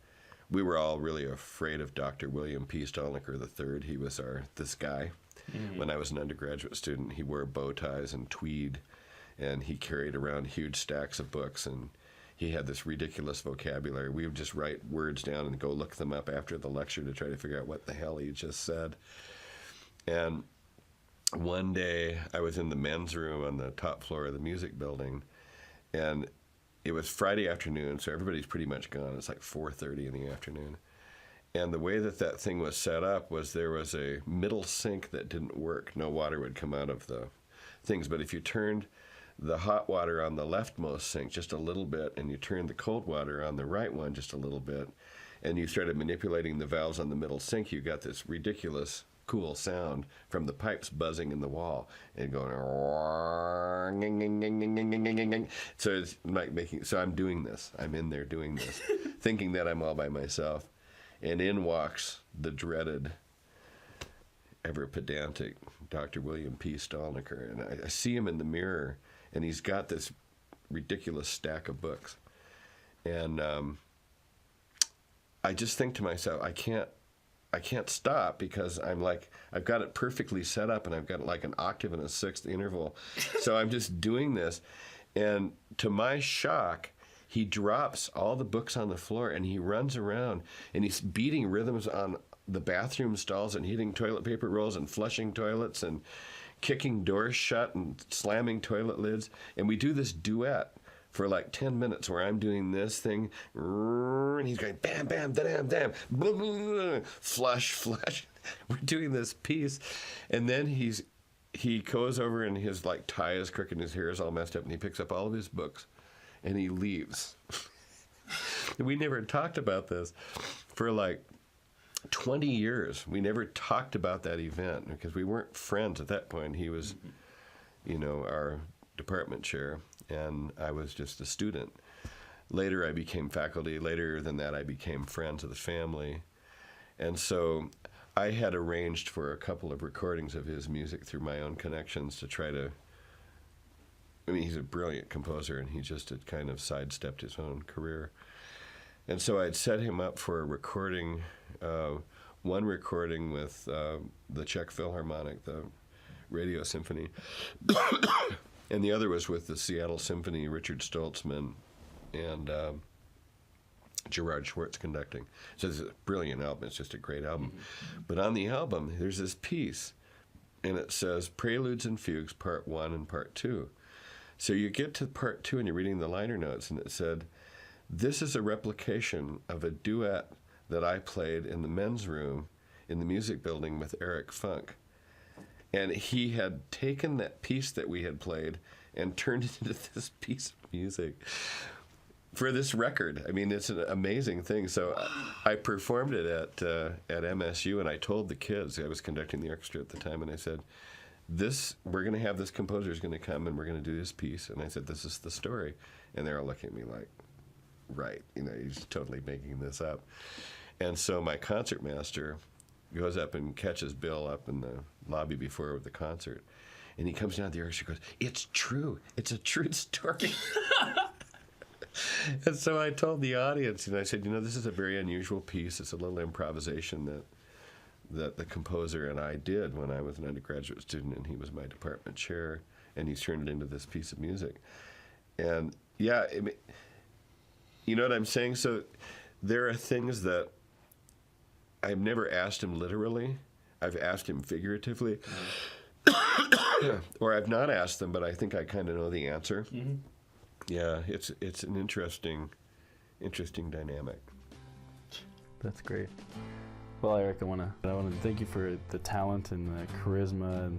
we were all really afraid of Dr. William P. Stolniker III. He was this guy. Mm-hmm. When I was an undergraduate student, he wore bow ties and tweed, and he carried around huge stacks of books, and he had this ridiculous vocabulary. We would just write words down and go look them up after the lecture to try to figure out what the hell he just said. And one day I was in the men's room on the top floor of the music building, and it was Friday afternoon, so everybody's pretty much gone. It's like 4:30 in the afternoon. And the way that thing was set up was there was a middle sink that didn't work. No water would come out of the things. But if you turned the hot water on the leftmost sink just a little bit, and you turned the cold water on the right one just a little bit, and you started manipulating the valves on the middle sink, you got this ridiculous cool sound from the pipes buzzing in the wall and going. So it's like so I'm doing this. I'm in there doing this, thinking that I'm all by myself, and in walks the dreaded, ever pedantic Dr. William P. Stolniker, and I see him in the mirror, and he's got this ridiculous stack of books, and I just think to myself, I can't stop because I'm like, I've got it perfectly set up, and I've got like an octave and a sixth interval. So I'm just doing this. And to my shock, he drops all the books on the floor, and he runs around, and he's beating rhythms on the bathroom stalls and hitting toilet paper rolls and flushing toilets and kicking doors shut and slamming toilet lids. And we do this duet for like 10 minutes where I'm doing this thing, and he's going bam, bam, da-dam, dam, blah, blah, blah, flush, flush. We're doing this piece, and then he goes over, and his like tie is crooked and his hair is all messed up, and he picks up all of his books, and he leaves. We never talked about this for like 20 years. We never talked about that event because we weren't friends at that point. He was, our department chair, and I was just a student. Later, I became faculty. Later than that, I became friends of the family. And so I had arranged for a couple of recordings of his music through my own connections to try to, he's a brilliant composer, and he just had kind of sidestepped his own career. And so I'd set him up for a recording, one recording with the Czech Philharmonic, the Radio Symphony, and the other was with the Seattle Symphony, Richard Stoltzman, and Gerard Schwartz conducting. So it's a brilliant album. It's just a great album. Mm-hmm. But on the album, there's this piece, and it says Preludes and Fugues, Part 1 and Part 2. So you get to Part 2, and you're reading the liner notes, and it said, this is a replication of a duet that I played in the men's room in the music building with Eric Funk. And he had taken that piece that we had played and turned it into this piece of music. for this record. I mean, it's an amazing thing. So I performed it at MSU, and I told the kids, I was conducting the orchestra at the time, and I said, we're going to have this composer is going to come, and we're going to do this piece. And I said, this is the story. And they're all looking at me like, right, he's totally making this up. And so my concertmaster goes up and catches Bill up in the lobby before the concert. And he comes down to the orchestra and goes, it's true. It's a true story. And so I told the audience, and I said, this is a very unusual piece. It's a little improvisation that the composer and I did when I was an undergraduate student, and he was my department chair, and he's turned it into this piece of music. And yeah, you know what I'm saying? So there are things that I've never asked him literally. I've asked him figuratively. Or I've not asked them, but I think I kind of know the answer. Mm-hmm. Yeah, it's an interesting dynamic. That's great. Well, Eric, I want to thank you for the talent and the charisma and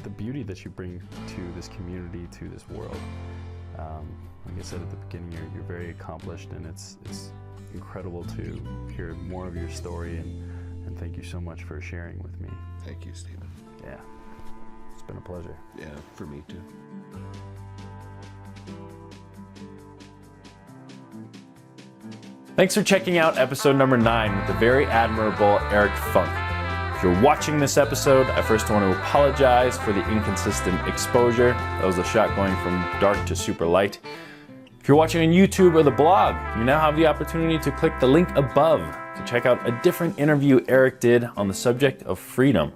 the beauty that you bring to this community, to this world. Like I said at the beginning, you're very accomplished, and it's incredible to hear more of your story, and thank you so much for sharing with me. Thank you, Stephen. Yeah, it's been a pleasure. Yeah, for me too. Thanks for checking out episode number 9 with the very admirable Eric Funk. If you're watching this episode, I first want to apologize for the inconsistent exposure. That was a shot going from dark to super light. If you're watching on YouTube or the blog, you now have the opportunity to click the link above to check out a different interview Eric did on the subject of freedom.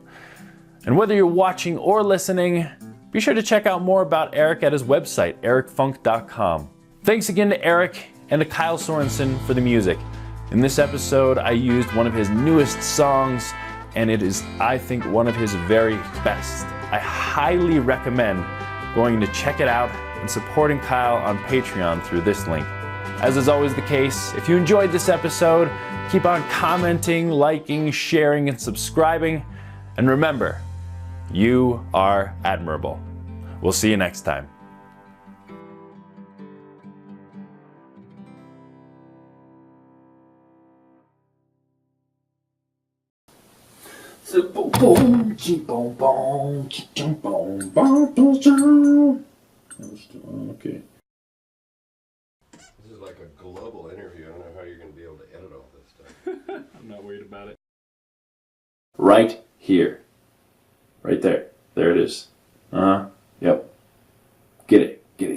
And whether you're watching or listening, be sure to check out more about Eric at his website, ericfunk.com. Thanks again to Eric and to Kyle Sorensen for the music. In this episode, I used one of his newest songs, and it is, I think, one of his very best. I highly recommend going to check it out and supporting Kyle on Patreon through this link. As is always the case, if you enjoyed this episode, keep on commenting, liking, sharing, and subscribing. And remember, you are admirable. We'll see you next time. Okay. This is like a global interview. I don't know how you're going to be able to edit all this stuff. I'm not worried about it. Right here. Right there. There it is. Yep. Get it. Yeah.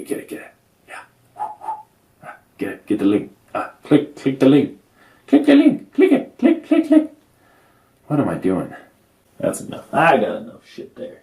Get it. Get the link. Click the link. Click the link. Click it. Click. What am I doing? That's enough. I got enough shit there.